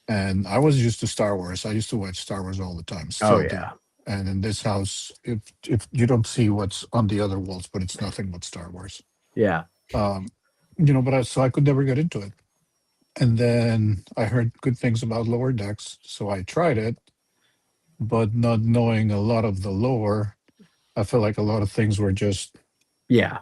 And I was used to Star Wars. I used to watch Star Wars all the time, Oh still do. yeah. And in this house, if you don't see what's on the other walls, but it's nothing but Star Wars. Yeah. Um, so I could never get into it. And then I heard good things about Lower Decks, so I tried it, but not knowing a lot of the lore, I felt like a lot of things were just, Yeah.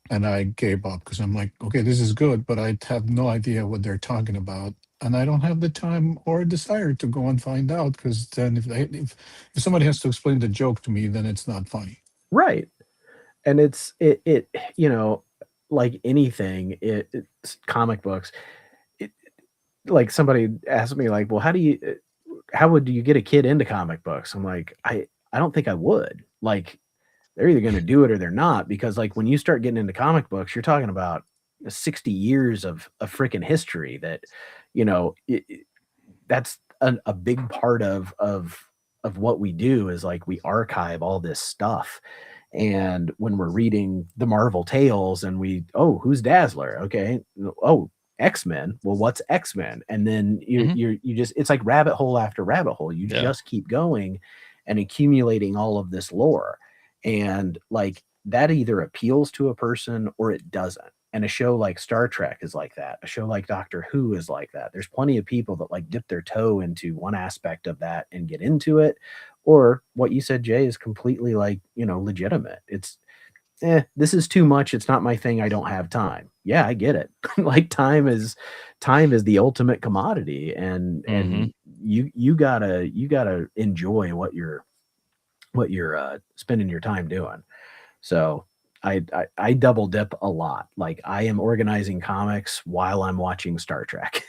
and I gave up because I'm like, okay, this is good, but I have no idea what they're talking about, and I don't have the time or desire to go and find out. Because then, if somebody has to explain the joke to me, then it's not funny. Right. And it like anything, it's comic books. It, like somebody asked me, like, well, how would you get a kid into comic books? I'm like, I don't think I would. Like, they're either going to do it or they're not, because like when you start getting into comic books, you're talking about 60 years of freaking history that, that's a big part of what we do, is like we archive all this stuff. And when we're reading the Marvel tales and oh, who's Dazzler? Okay. Oh, X-Men. Well, what's X-Men? And then Mhm. you just, it's like rabbit hole after rabbit hole. You Yeah. just keep going and accumulating all of this lore. And like that either appeals to a person or it doesn't. And a show like Star Trek is like that. A show like Doctor Who is like that. There's plenty of people that like dip their toe into one aspect of that and get into it. Or what you said, Jay, is completely like, legitimate. It's this is too much. It's not my thing. I don't have time. Yeah, I get it. Like time is the ultimate commodity. And Mhm. you gotta enjoy what you're spending your time doing. So I double dip a lot. Like I am organizing comics while I'm watching Star Trek.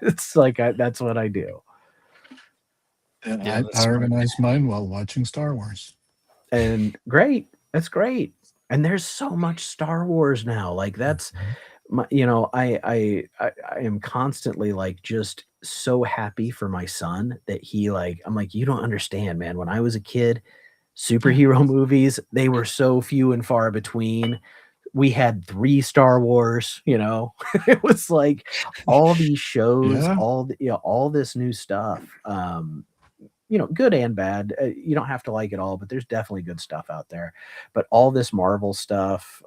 It's like that's what I do. And Yeah, I that's smart. organized mine while watching Star Wars. And great. That's great. And there's so much Star Wars now. Like that's Mhm. I am constantly like just so happy for my son that I'm like, you don't understand, man. When I was a kid, superhero movies, they were so few and far between. We had 3 Star Wars, It was like all these shows, Yeah. all this new stuff. Good and bad. You don't have to like it all, but there's definitely good stuff out there. But all this Marvel stuff,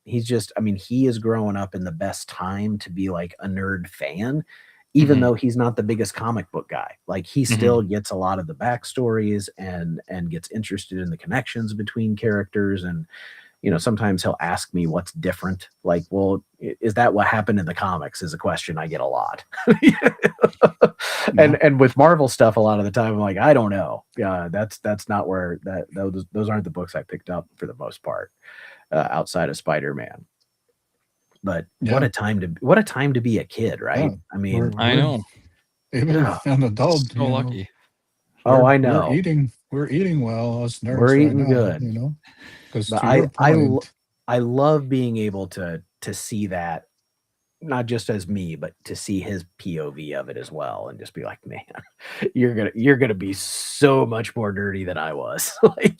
he is growing up in the best time to be like a nerd fan, even Mhm. though he's not the biggest comic book guy. Like he Mhm. still gets a lot of the backstories and gets interested in the connections between characters. And sometimes he'll ask me what's different. Like, well, is that what happened in the comics? Is a question I get a lot. and Yeah. and with Marvel stuff, a lot of the time I'm like, I don't know. Yeah, that's not where those aren't the books I picked up for the most part, outside of Spider-Man. But Yeah. what a time to be a kid, Yeah. right? I We're mean, I we're know. even yeah. an adult, So lucky. Oh, I we're know. eating well, us We're nerds right eating now, good. because But to your point, I love being able to see that, not just as me, but to see his POV of it as well, and just be like, man, you're gonna be so much more dirty than I was. Like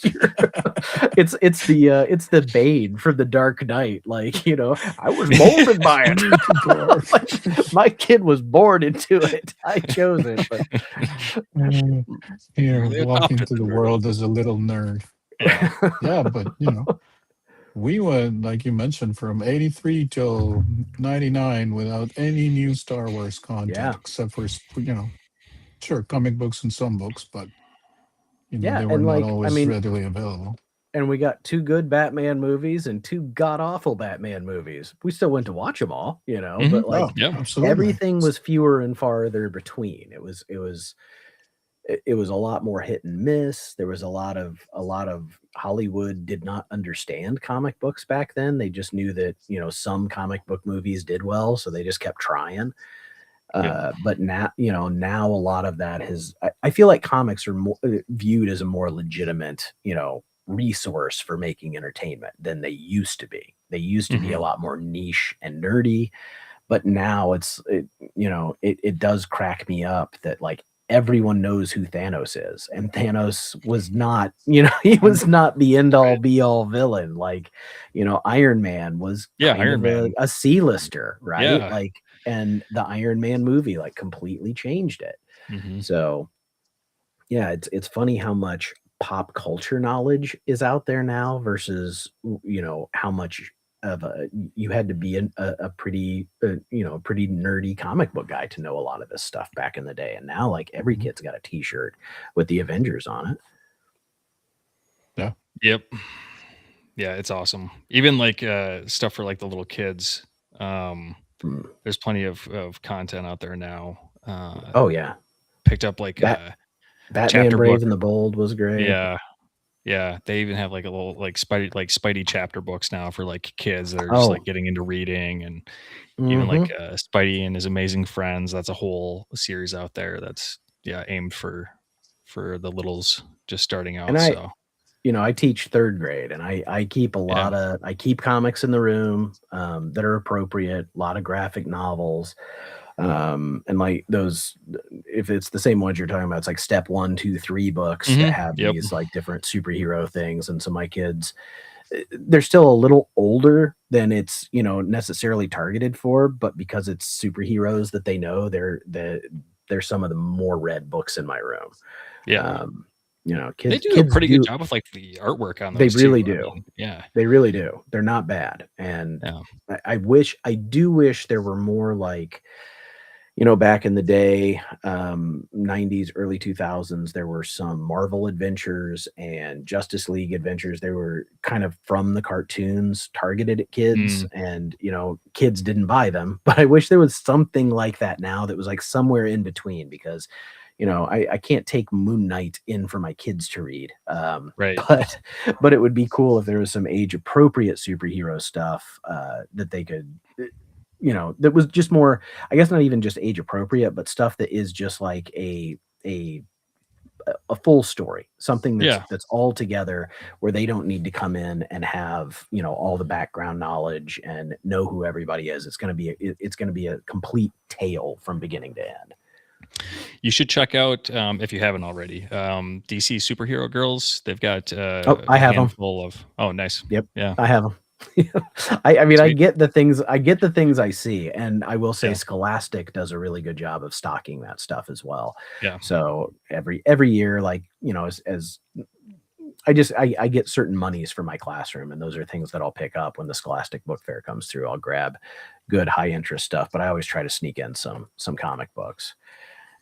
it's the Bane from the Dark Knight. Like, I was molded by it. Sneaky dwarf. Like, my kid was born into it. I chose it, but Uh, Here, They walk adopted into the the turtle. world as a little nerd. Yeah, but we went, like you mentioned, from 83 till 99 without any new Star Wars content, yeah, except for, sure, comic books and some books, but, yeah, they were and not like, I always mean, readily available. and we got 2 good Batman movies and 2 god awful Batman movies. We still went to watch them all, Mhm. but Oh, like Yeah. absolutely. everything was fewer and farther between. It was a lot more hit and miss. There was a lot of Hollywood did not understand comic books back then. They just knew that, some comic book movies did well, so they just kept trying. Yeah. But now a lot of that I feel like comics are more viewed as a more legitimate, resource for making entertainment than they used to be. They used to be a Mhm. lot more niche and nerdy, But now it does crack me up that like everyone knows who Thanos is, and Thanos was not, he was not the end all Right. be all villain. Like, Iron Man was Yeah, kind Iron of Man. a C-lister, right? Yeah. Like, and the Iron Man movie like completely changed it. Mhm. So yeah, it's funny how much pop culture knowledge is out there now versus how much of a you had to be a pretty pretty nerdy comic book guy to know a lot of this stuff back in the day, and now like every Mhm. kid's got a T-shirt with the Avengers on it. Yeah. Yep. Yeah, it's awesome. Even like stuff for like the little kids. Um Mm. there's plenty of content out there now. Oh yeah, Picked up like Bat a Batman chapter book. Brave and the Bold was great. Yeah. Yeah, they even have like a little like Spidey chapter books now for like kids that are just Oh, like getting into reading, and even like mm-hmm. Spidey and His Amazing Friends. That's a whole series out there that's aimed for the littles just starting And out. I So I teach third grade, and I keep yeah. I keep comics in the room that are appropriate, a lot of graphic novels. And like those, if it's the same ones you're talking about, it's like step 1, 2, 3 books that have Yep. these like different superhero things. And so my kids, they're still a little older than it's necessarily targeted for, but because it's superheroes that they know, they're some of the more read books in my room. Yeah. Um, They kids do a kids pretty good do. job with like the artwork on They those too. really I do. mean, yeah. They really do. They're not bad, and Yeah. I do wish there were more like, back in the day, 90s, early 2000s, there were some Marvel adventures and Justice League adventures. They were kind of from the cartoons targeted at kids, Mm, and, kids didn't buy them. But I wish there was something like that now that was like somewhere in between because, I can't take Moon Knight in for my kids to read. right. But it would be cool if there was some age appropriate superhero stuff that they could that was just more, I guess not even just age appropriate, but stuff that is just like a a full story, something Yeah. that's all together where they don't need to come in and have, all the background knowledge and know who everybody is. It's going to be a complete tale from beginning to end. You should check out, if you haven't already, DC Superhero Girls. They've got Oh, I a have them. handful of. Oh, nice. Yep, Yeah. I have them. I mean, Sweet. I get the things I see, and I will say Yeah. Scholastic does a really good job of stocking that stuff as well. Yeah. So every year, like, as I get certain monies for my classroom, and those are things that I'll pick up when the Scholastic Book Fair comes through. I'll grab good high interest stuff, but I always try to sneak in some comic books.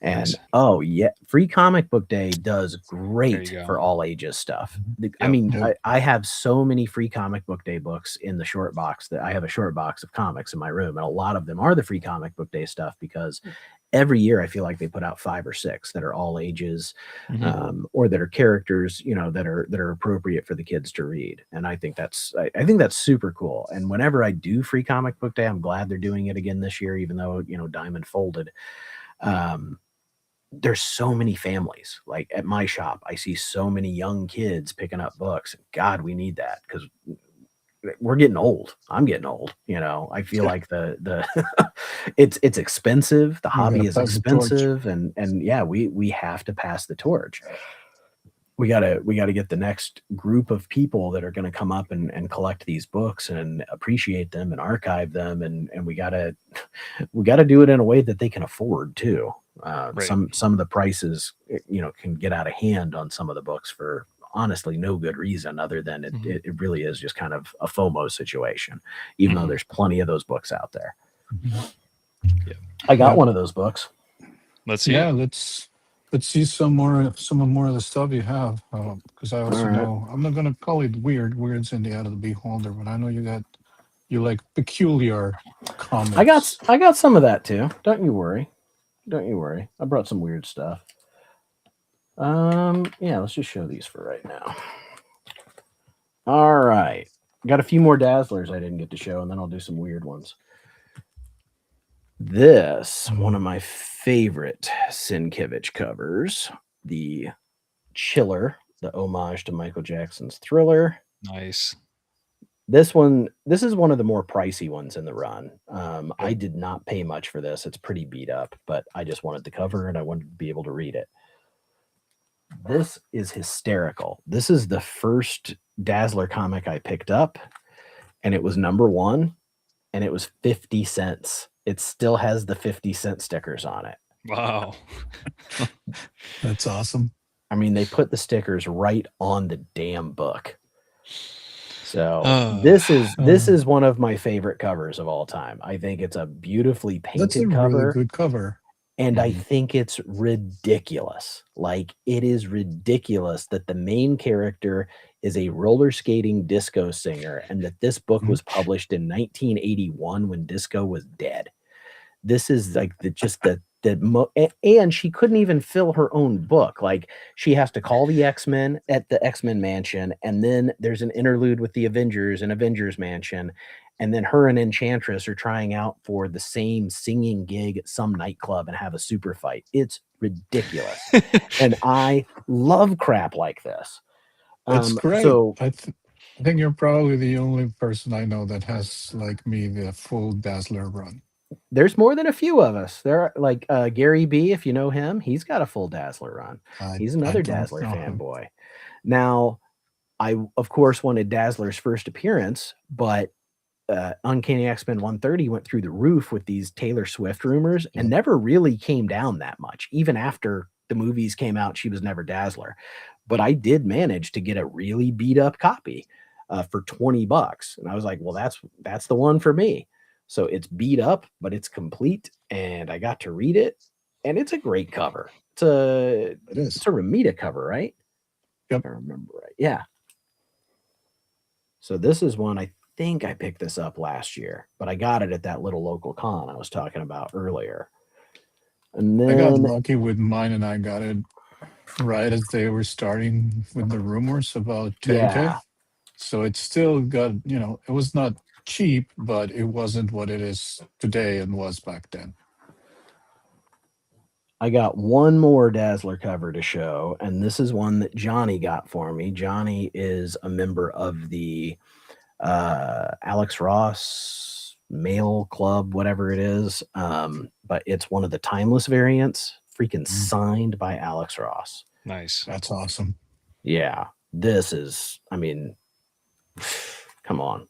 And Nice. oh yeah, Free Comic Book Day does There you great go. for all ages stuff. I Yep. mean, Yep. I have so many Free Comic Book Day books in the short box that I have a short box of comics in my room, and a lot of them are the Free Comic Book Day stuff because every year I feel like they put out 5 or 6 that are all ages, Hmm. or that are characters, that are appropriate for the kids to read. And I think that's super cool. And whenever I do Free Comic Book Day, I'm glad they're doing it again this year, even though Diamond folded. Um, there's so many families. Like at my shop, I see so many young kids picking up books. God, we need that because we're getting old. I'm getting old. I feel Yeah. like the it's expensive. The You gotta hobby is pass the torch. expensive, and yeah, we have to pass the torch. We gotta get the next group of people that are going to come up and collect these books and appreciate them and archive them, and we gotta do it in a way that they can afford too. Right. Some of the prices, can get out of hand on some of the books for honestly no good reason other than it, Hmm. it, it really is just kind of a FOMO situation, even though Hmm. there's plenty of those books out there. Mhm. Yep. I got Yep. one of those books. Let's see Yeah, it. let's see some more of the stuff you have. Because I All also right. know I'm not gonna call it weird. Weird's in the eye of the beholder, but I know you like peculiar comics. I got some of that too. Don't you worry. Don't you worry. I brought some weird stuff. Yeah, let's just show these for right now. All right. Got a few more Dazzlers I didn't get to show, and then I'll do some weird ones. This, one of my favorite Sienkiewicz covers, the Chiller, the homage to Michael Jackson's Thriller. Nice. This is one of the more pricey ones in the run. I did not pay much for this. It's pretty beat up, but I just wanted the cover and I wanted to be able to read it. This is hysterical. This is the first Dazzler comic I picked up, and it was #1, and it was 50 cents. It still has the 50-cent stickers on it. Wow. That's awesome. I mean, they put the stickers right on the damn book. So this is one of my favorite covers of all time. I think it's a beautifully painted That's a cover. really good cover. And I think it's ridiculous. Like, it is ridiculous that the main character is a roller skating disco singer and that this book was published in 1981 when disco was dead. This is like and she couldn't even fill her own book. Like, she has to call the X-Men at the X-Men mansion, and then there's an interlude with the Avengers in Avengers mansion, and then her and Enchantress are trying out for the same singing gig at some nightclub and have a super fight. It's ridiculous. And I love crap like this. It's great. So I think you're probably the only person I know that has, like me, the full Dazzler run. There's more than a few of us. There are like Gary B, if you know him, he's got a full Dazzler run. He's another Dazzler fanboy. Now, I of course wanted Dazzler's first appearance, but Uncanny X-Men 130 went through the roof with these Taylor Swift rumors and never really came down that much. Even after the movies came out, she was never Dazzler. But I did manage to get a really beat up copy for $20. And I was like, well, that's the one for me. So it's beat up, but it's complete, and I got to read it, and it's a great cover. It's a Ramita cover, right? Yep. If I remember right. Yeah. So this is one, I think I picked this up last year, but I got it at that little local con I was talking about earlier. And then I got lucky with mine, and I got it right as they were starting with the rumors about JJ. Yeah. So it still got, it was not cheap, but it wasn't what it is today and was back then. I got one more Dazzler cover to show, and this is one that Johnny got for me. Johnny is a member of the Alex Ross Mail Club, whatever it is, but it's one of the timeless variants, freaking signed by Alex Ross. Nice. That's awesome. Yeah, this is, I mean, come on.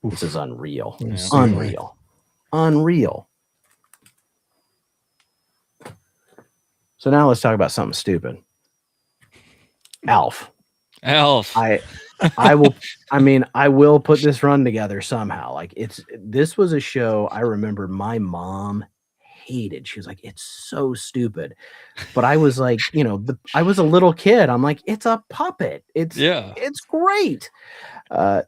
This is unreal. Yeah. Unreal. So now let's talk about something stupid. Alf. I will put this run together somehow. Like, this was a show I remember my mom hated. She was like, it's so stupid. But I was like, I was a little kid. I'm like, it's a puppet. It's great.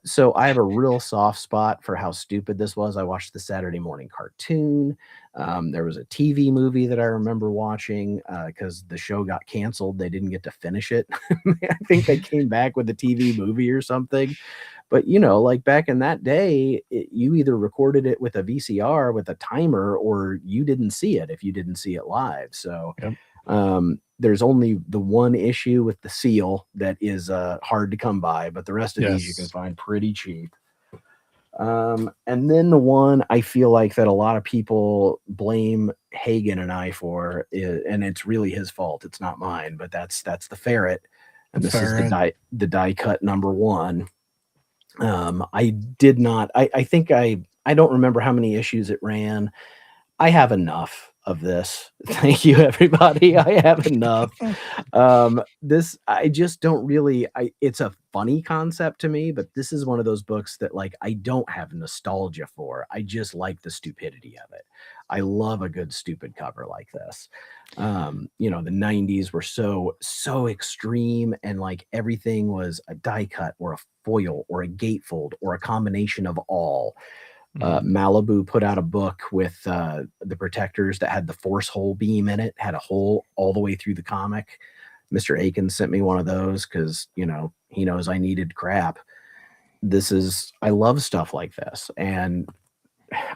So I have a real soft spot for how stupid this was. I watched the Saturday morning cartoon. There was a TV movie that I remember watching because the show got canceled. They didn't get to finish it. I think they came back with a TV movie or something. But, like back in that day, you either recorded it with a VCR with a timer or you didn't see it if you didn't see it live. So there's only the one issue with the seal that is hard to come by, but the rest of these you can find pretty cheap. And then the one I feel like that a lot of people blame Hagen and I for, and it's really his fault. It's not mine, but that's the Ferret. And this is the die cut #1. I did not, I think I don't remember how many issues it ran. I have enough of this. Thank you, everybody. I have enough. This, I just don't really, it's a funny concept to me, but this is one of those books that like, I don't have nostalgia for. I just like the stupidity of it. I love a good stupid cover like this. The 90s were so extreme, and like everything was a die cut or a foil or a gatefold or a combination of all. Malibu put out a book with the protectors that had the force hole beam in it, had a hole all the way through the comic. Mr. Aiken sent me one of those because, he knows I needed crap. I love stuff like this. And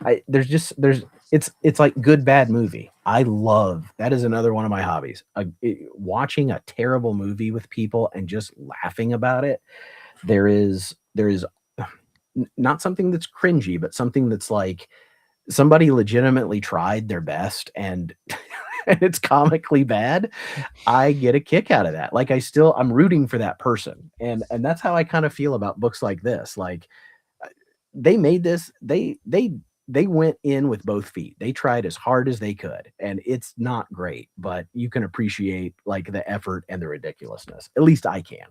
it's like good, bad movie. That is another one of my hobbies. Watching a terrible movie with people and just laughing about it. not something that's cringy, but something that's like somebody legitimately tried their best and and it's comically bad, I get a kick out of that. Like I'm rooting for that person. And that's how I kind of feel about books like this. Like they made this, they went in with both feet. They tried as hard as they could. And it's not great, but you can appreciate like the effort and the ridiculousness. At least I can.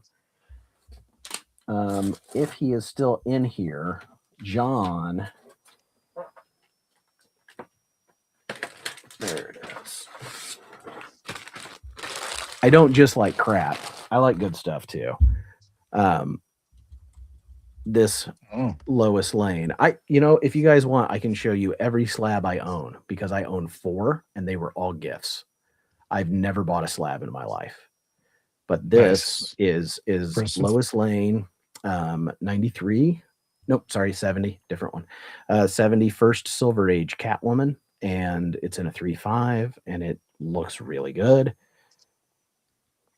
If he is still in here, John. There it is. I don't just like crap. I like good stuff too. This Lois Lane. If you guys want, I can show you every slab I own because I own 4 and they were all gifts. I've never bought a slab in my life. But this is Impressive. Lois Lane 93. Nope, sorry, 70, different one. 70 First Silver Age Catwoman, and it's in a 3.5 and it looks really good.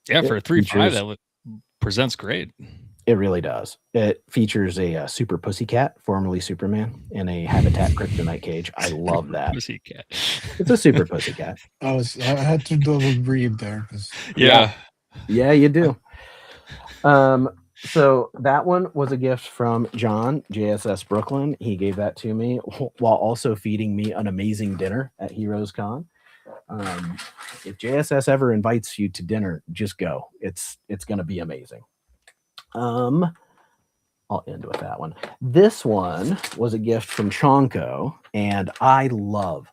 Yeah, for a 3.5 that presents great. It really does. It features a super pussycat, formerly Superman, in a Habitat Kryptonite cage. I love that. Pussycat. It's a super pussycat. I had to double read there. Yeah, you do. So that one was a gift from John, JSS Brooklyn. He gave that to me while also feeding me an amazing dinner at Heroes Con. If JSS ever invites you to dinner, just go. It's going to be amazing. I'll end with that one. This one was a gift from Chonko, and I love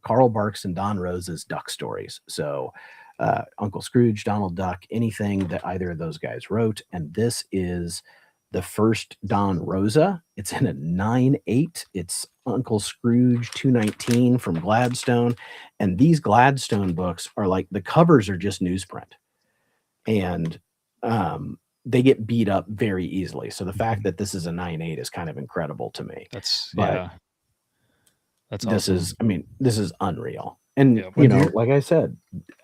Carl Barks and Don Rose's Duck stories. So Uncle Scrooge, Donald Duck, anything that either of those guys wrote. And this is the first Don Rosa. It's in a 9.8. It's Uncle Scrooge 219 from Gladstone. And these Gladstone books are like, the covers are just newsprint. And they get beat up very easily. So the fact that this is a 9.8 is kind of incredible to me. That's this awesome. This is unreal. And like I said,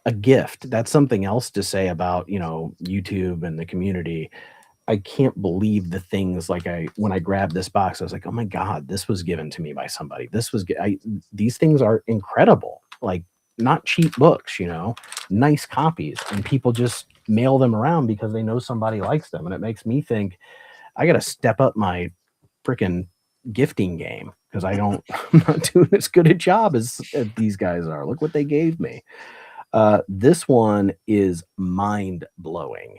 a gift. That's something else to say about, YouTube and the community. I can't believe the things when I grabbed this box, I was like, oh my God, this was given to me by somebody. These things are incredible. Like, not cheap books, nice copies, and people just mail them around because they know somebody likes them. And it makes me think I got to step up my freaking gifting game because I'm not doing as good a job as these guys are. Look what they gave me. This one is mind blowing.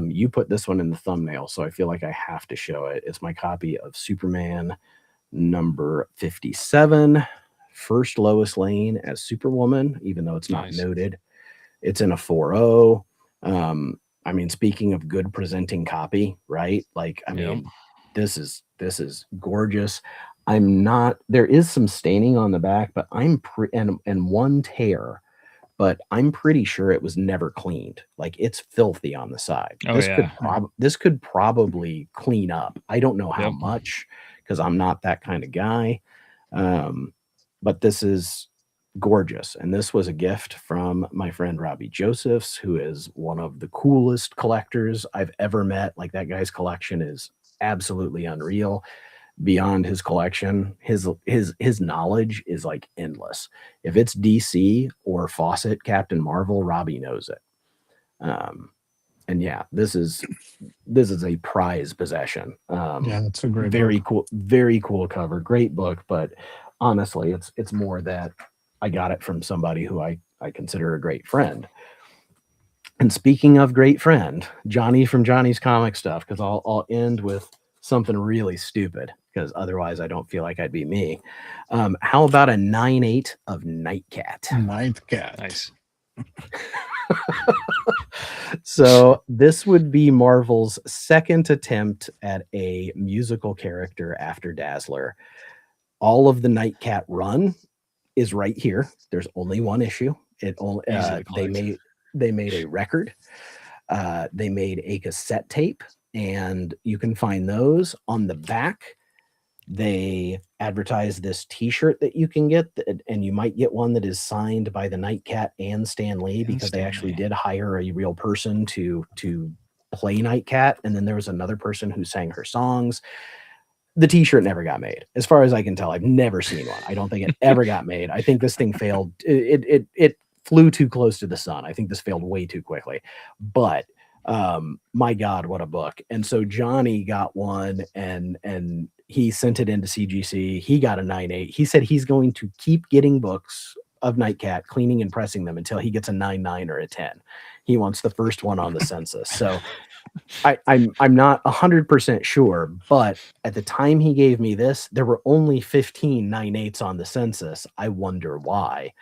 You put this one in the thumbnail, so I feel like I have to show it. It's my copy of Superman number 57, first Lois Lane as Superwoman, even though it's not noted. It's in a 4.0. Speaking of good presenting copy, right? This is gorgeous. There is some staining on the back, but and one tear, but I'm pretty sure it was never cleaned. Like, it's filthy on the side. This could probably clean up. I don't know how much, because I'm not that kind of guy. But this is gorgeous. And this was a gift from my friend Robbie Josephs, who is one of the coolest collectors I've ever met. Like, that guy's collection is absolutely unreal. Beyond his collection, his knowledge is like endless. If it's DC or Fawcett Captain Marvel, Robbie knows it. And yeah, this is a prized possession. That's a great very cool cover, great book. But honestly, it's more that I got it from somebody who I consider a great friend. And speaking of great friend, Johnny from Johnny's Comic Stuff, because I'll end with something really stupid, because otherwise I don't feel like I'd be me. How about a 9.8 of Nightcat? Nightcat. Nice. So this would be Marvel's second attempt at a musical character after Dazzler. All of the Nightcat run is right here. There's only one issue. They made a record. They made a cassette tape, and you can find those on the back. They advertise this t-shirt that you can get, and you might get one that is signed by the Nightcat and Stan Lee, because they actually did hire a real person to play Nightcat. And then there was another person who sang her songs. The t-shirt never got made. As far as I can tell, I've never seen one. I don't think it ever got made. I think this thing failed. It flew too close to the sun. I think this failed way too quickly. But my God, what a book. And so Johnny got one and he sent it into CGC. He got a 9.8. He said he's going to keep getting books of Nightcat, cleaning and pressing them until he gets a 9.9 or a 10. He wants the first one on the census. So I'm not 100% sure, but at the time he gave me this, there were only 15 9.8s on the census. I wonder why.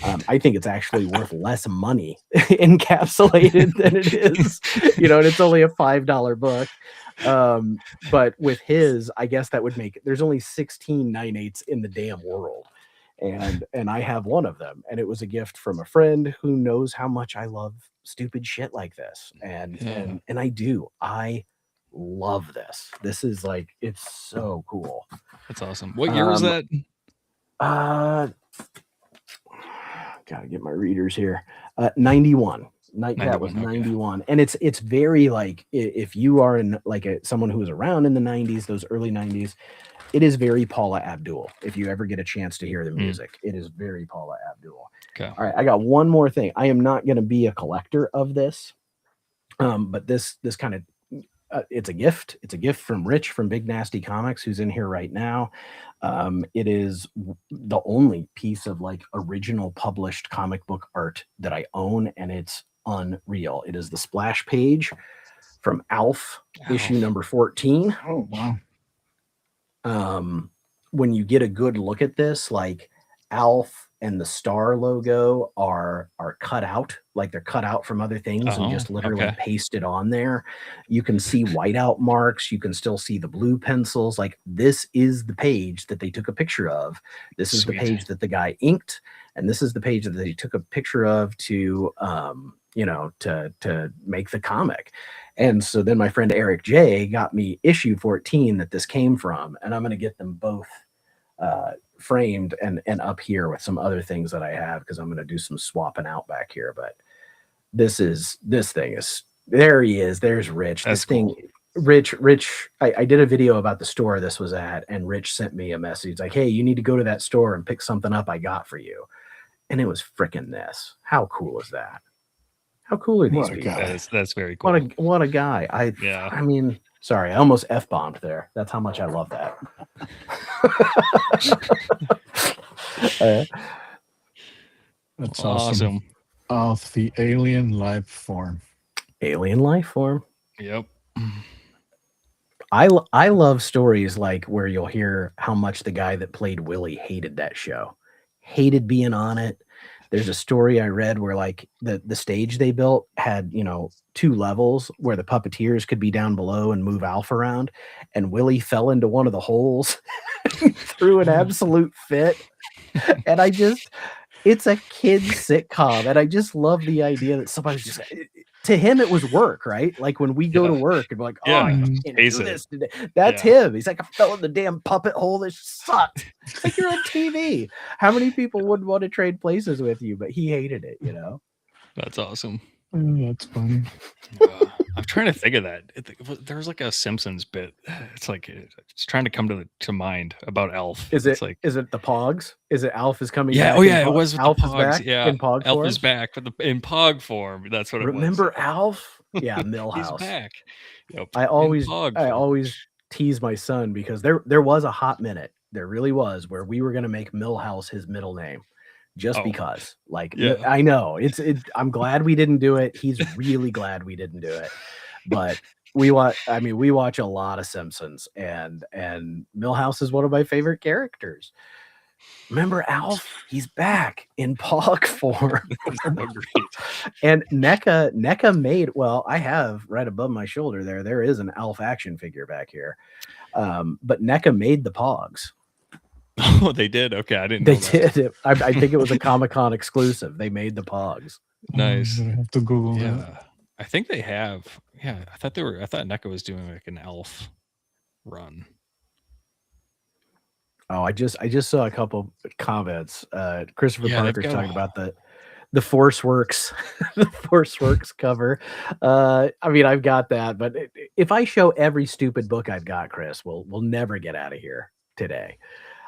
I think it's actually worth less money encapsulated than it is, and it's only a $5 book. But with his, I guess that would make there's only 16 9.8s in the damn world. And I have one of them, and it was a gift from a friend who knows how much I love stupid shit like this. And I love this. This is like, it's so cool. That's awesome. What year was that? Gotta get my readers here. 91. That was 91. Okay. And it's very like, if you are in like someone who was around in the 90s, those early 90s, it is very Paula Abdul. If you ever get a chance to hear the music, it is very Paula Abdul. Okay. All right, I got one more thing. I am not going to be a collector of this, but this kind of it's a gift. It's a gift from Rich from Big Nasty Comics, who's in here right now. It is the only piece of like original published comic book art that I own, and it's unreal. It is the splash page from Alf, issue number 14. Oh wow. When you get a good look at this, like Alf and the star logo are cut out, like they're cut out from other things and just literally pasted on there. You can see whiteout marks. You can still see the blue pencils. Like, this is the page that they took a picture of. This is the page that the guy inked, and this is the page that they took a picture of to to make the comic. And so then my friend Eric J got me issue 14 that this came from, and I'm going to get them both framed and up here with some other things that I have, because I'm going to do some swapping out back here. But this thing is, there he is. There's Rich. That's this thing, cool. Rich. I did a video about the store this was at, and Rich sent me a message like, "Hey, you need to go to that store and pick something up I got for you." And it was freaking this. How cool is that? How cool are these people? That's very cool. What a guy. I mean, sorry, I almost F-bombed there. That's how much I love that. That's awesome. Of the alien life form. Alien life form. Yep. I love stories like where you'll hear how much the guy that played Willie hated that show. Hated being on it. There's a story I read where like the stage they built had, 2 levels where the puppeteers could be down below and move Alf around. And Willie fell into one of the holes and threw an absolute fit. And it's a kid's sitcom. And I just love the idea that somebody's just, to him, it was work, right? Like when we go to work and we're like, I can't do this today. That's him. He's like, I fell in the damn puppet hole. This sucked. It's like, you're on TV. How many people wouldn't want to trade places with you? But he hated it, That's awesome. That's funny. I'm trying to think of that. There's like a Simpsons bit. It's like it's trying to come to mind about Alf. Is it the Pogs? Is it Alf is coming? Yeah. Back It was with Alf the Pogs. Is back in Pog Alf form? is back in Pog form. That's what it was. Remember Alf? Yeah, Millhouse. He's back. Yep. I always tease my son because there was a hot minute. There really was, where we were going to make Millhouse his middle name. Just because, I know I'm glad we didn't do it. He's really glad we didn't do it, but we watch a lot of Simpsons, and Millhouse is one of my favorite characters. Remember Alf? He's back in Pog form. And NECA made, I have right above my shoulder there is an Alf action figure back here. But NECA made the Pogs. Oh, they did. Okay, I didn't know they did. I think it was a Comic-Con exclusive. They made the Pogs. Nice. I have to Google that. I think they have. Yeah, I thought NECA was doing like an Elf run. Oh, I just saw a couple comments. Christopher Parker's talking about the Force Works, the Force Works cover. I mean, I've got that, but if I show every stupid book I've got, Chris, we'll never get out of here today.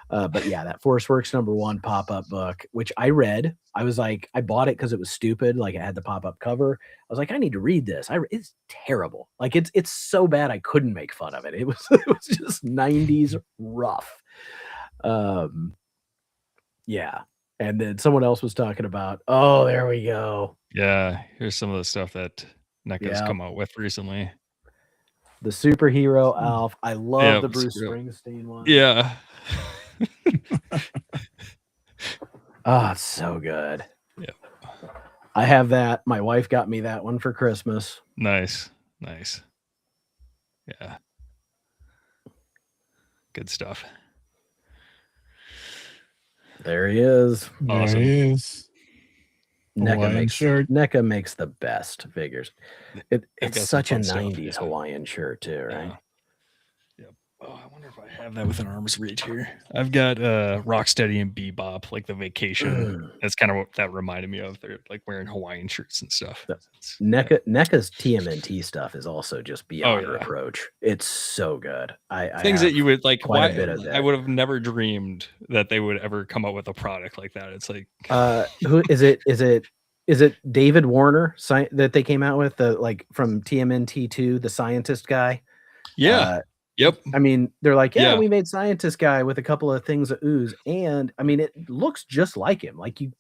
But yeah, that Force Works #1 pop-up book, which I read. I was like, I bought it because it was stupid. Like it had the pop-up cover. I was like, I need to read this. It's terrible. Like it's so bad I couldn't make fun of it. It was it was just 90s rough. Yeah. And then someone else was talking about, oh, there we go. Yeah, here's some of the stuff that NECA's Yeah. come out with recently. The superhero Alf. I love Yeah, the Bruce superhero. Springsteen one. Yeah. Oh, it's so good. Yep. I have that. My wife got me that one for Christmas. Nice. Yeah. Good stuff. There he is. There Awesome. he is. NECA makes the best figures. It's such a fun stuff, 90s yeah. Hawaiian shirt too, right? Yep. Oh, I wonder if I have that within arm's reach here. I've got Rocksteady and Bebop, like the vacation. That's kind of what that reminded me of. They're like wearing Hawaiian shirts and stuff. NECA's TMNT stuff is also just beyond reproach. It's so good. Things that you would like. Quite a bit of that. I would have never dreamed that they would ever come up with a product like that. It's like, who is it? Is it David Warner that they came out with? Like from TMNT2, the scientist guy? Yeah. Yep. I mean, they're like, we made scientist guy with a couple of things of ooze, and I mean, it looks just like him. Like you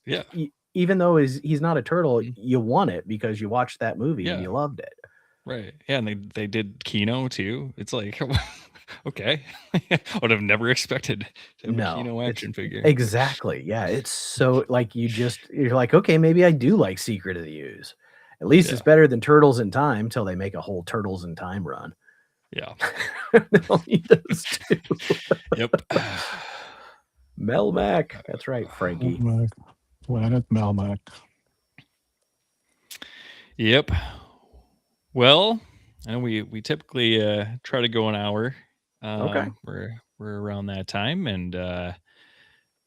even though he's not a turtle, you want it because you watched that movie and you loved it. Right. Yeah, and they did Kino too. It's like, okay, I would have never expected to have a Kino action figure. Exactly. Yeah, it's so like you're like, okay, maybe I do like Secret of the Ooze. At least it's better than Turtles in Time till they make a whole Turtles in Time run. Yeah. They'll need those two. Yep. Melmac. That's right, Frankie. Planet Melmac. Yep. Well, and we typically try to go an hour. Okay. We're around that time, and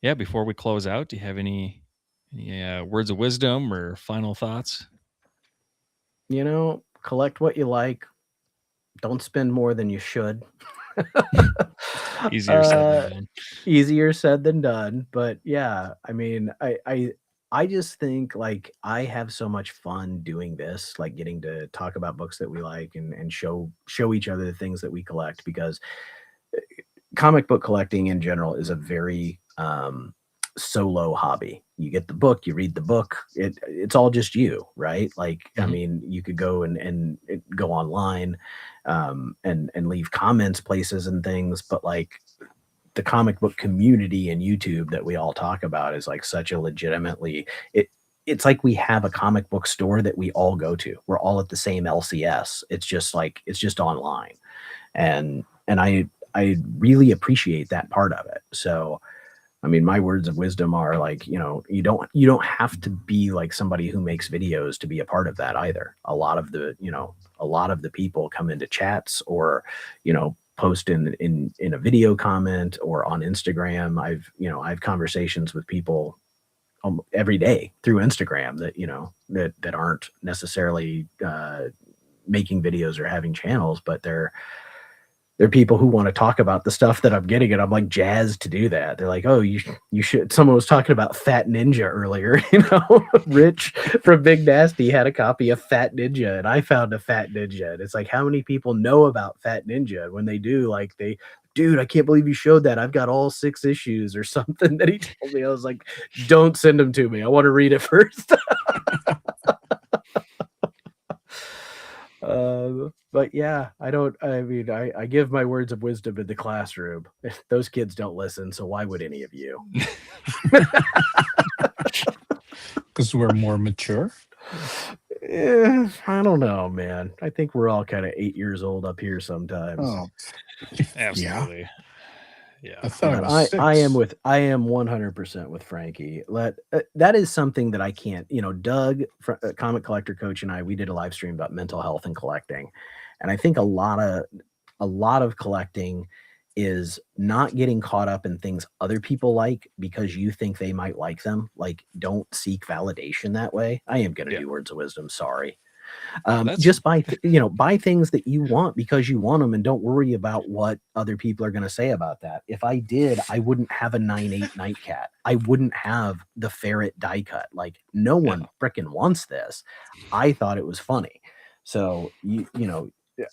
before we close out, do you have any words of wisdom or final thoughts? Collect what you like. Don't spend more than you should. Easier said than done. Easier said than done. But yeah, I mean, I just think like I have so much fun doing this, like getting to talk about books that we like and show each other the things that we collect, because comic book collecting in general is a very solo hobby. You get the book, you read the book, it's all just you, right? Like, I mean, you could go and go online and leave comments places and things, but like the comic book community and YouTube that we all talk about is like such a legitimately, it's like we have a comic book store that we all go to. We're all at the same LCS. It's just like, it's just online. And I really appreciate that part of it. So, I mean, my words of wisdom are like, you don't have to be like somebody who makes videos to be a part of that either. A lot of the people come into chats or, post in a video comment or on Instagram. I've conversations with people every day through Instagram that aren't necessarily making videos or having channels, but they're people who want to talk about the stuff that I'm getting, and I'm like jazzed to do that. They're like, oh, you should. Someone was talking about Fat Ninja earlier. Rich from Big Nasty had a copy of Fat Ninja, and I found a Fat Ninja. And it's like, how many people know about Fat Ninja? When they do, like dude, I can't believe you showed that. I've got all 6 issues or something that he told me. I was like, don't send them to me. I want to read it first. But yeah, I give my words of wisdom in the classroom. Those kids don't listen, so why would any of you? Because we're more mature. I don't know, man. I think we're all kind of 8 years old up here sometimes. Oh, absolutely. Yeah. I thought it was 6. I am 100% with Frankie. That is something that I can't, Doug, Comic Collector Coach, and we did a live stream about mental health and collecting. And I think a lot of collecting is not getting caught up in things other people like because you think they might like them. Like, don't seek validation that way. I am going to do words of wisdom. Sorry. Just buy things that you want because you want them, and don't worry about what other people are going to say about that. If I did, I wouldn't have a 9/8 Nightcat. I wouldn't have the ferret die cut. Like, no one frickin' wants this. I thought it was funny. So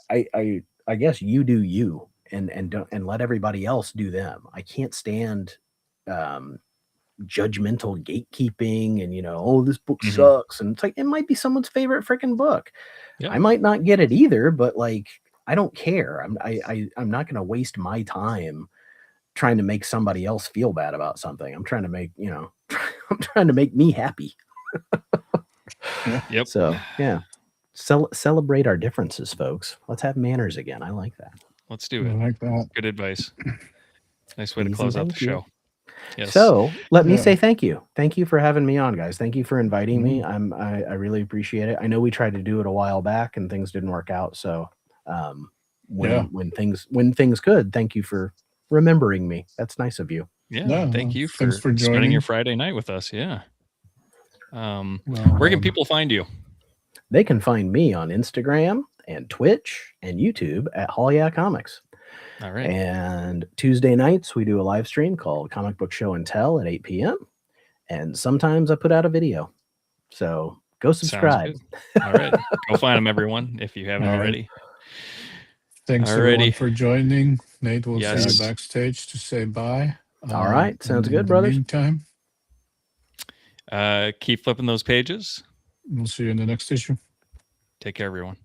I guess you do you, and don't, and let everybody else do them. I can't stand judgmental gatekeeping and oh, this book sucks, and it's like, it might be someone's favorite freaking book. I might not get it either, but like, I don't care. I'm not going to waste my time trying to make somebody else feel bad about something. I'm trying to make I'm trying to make me happy. Yep. So yeah, celebrate our differences, folks. Let's have manners again. I like that. Let's do it. I like that. Good advice. Nice way to close out the show. Yes. So let me say thank you. Thank you for having me on, guys. Thank you for inviting me. I really appreciate it. I know we tried to do it a while back and things didn't work out. So when things could, thank you for remembering me. That's nice of you. Yeah. Thank you for spending your Friday night with us. Yeah. Where can people find you? They can find me on Instagram and Twitch and YouTube at Hollywood Comics. All right. And Tuesday nights, we do a live stream called Comic Book Show and Tell at 8 p.m. And sometimes I put out a video. So go subscribe. All right. Go find them, everyone, if you haven't already. Thanks everyone for joining. Nate will see you backstage to say bye. All right. Sounds good, brothers. Meantime, keep flipping those pages. We'll see you in the next issue. Take care, everyone.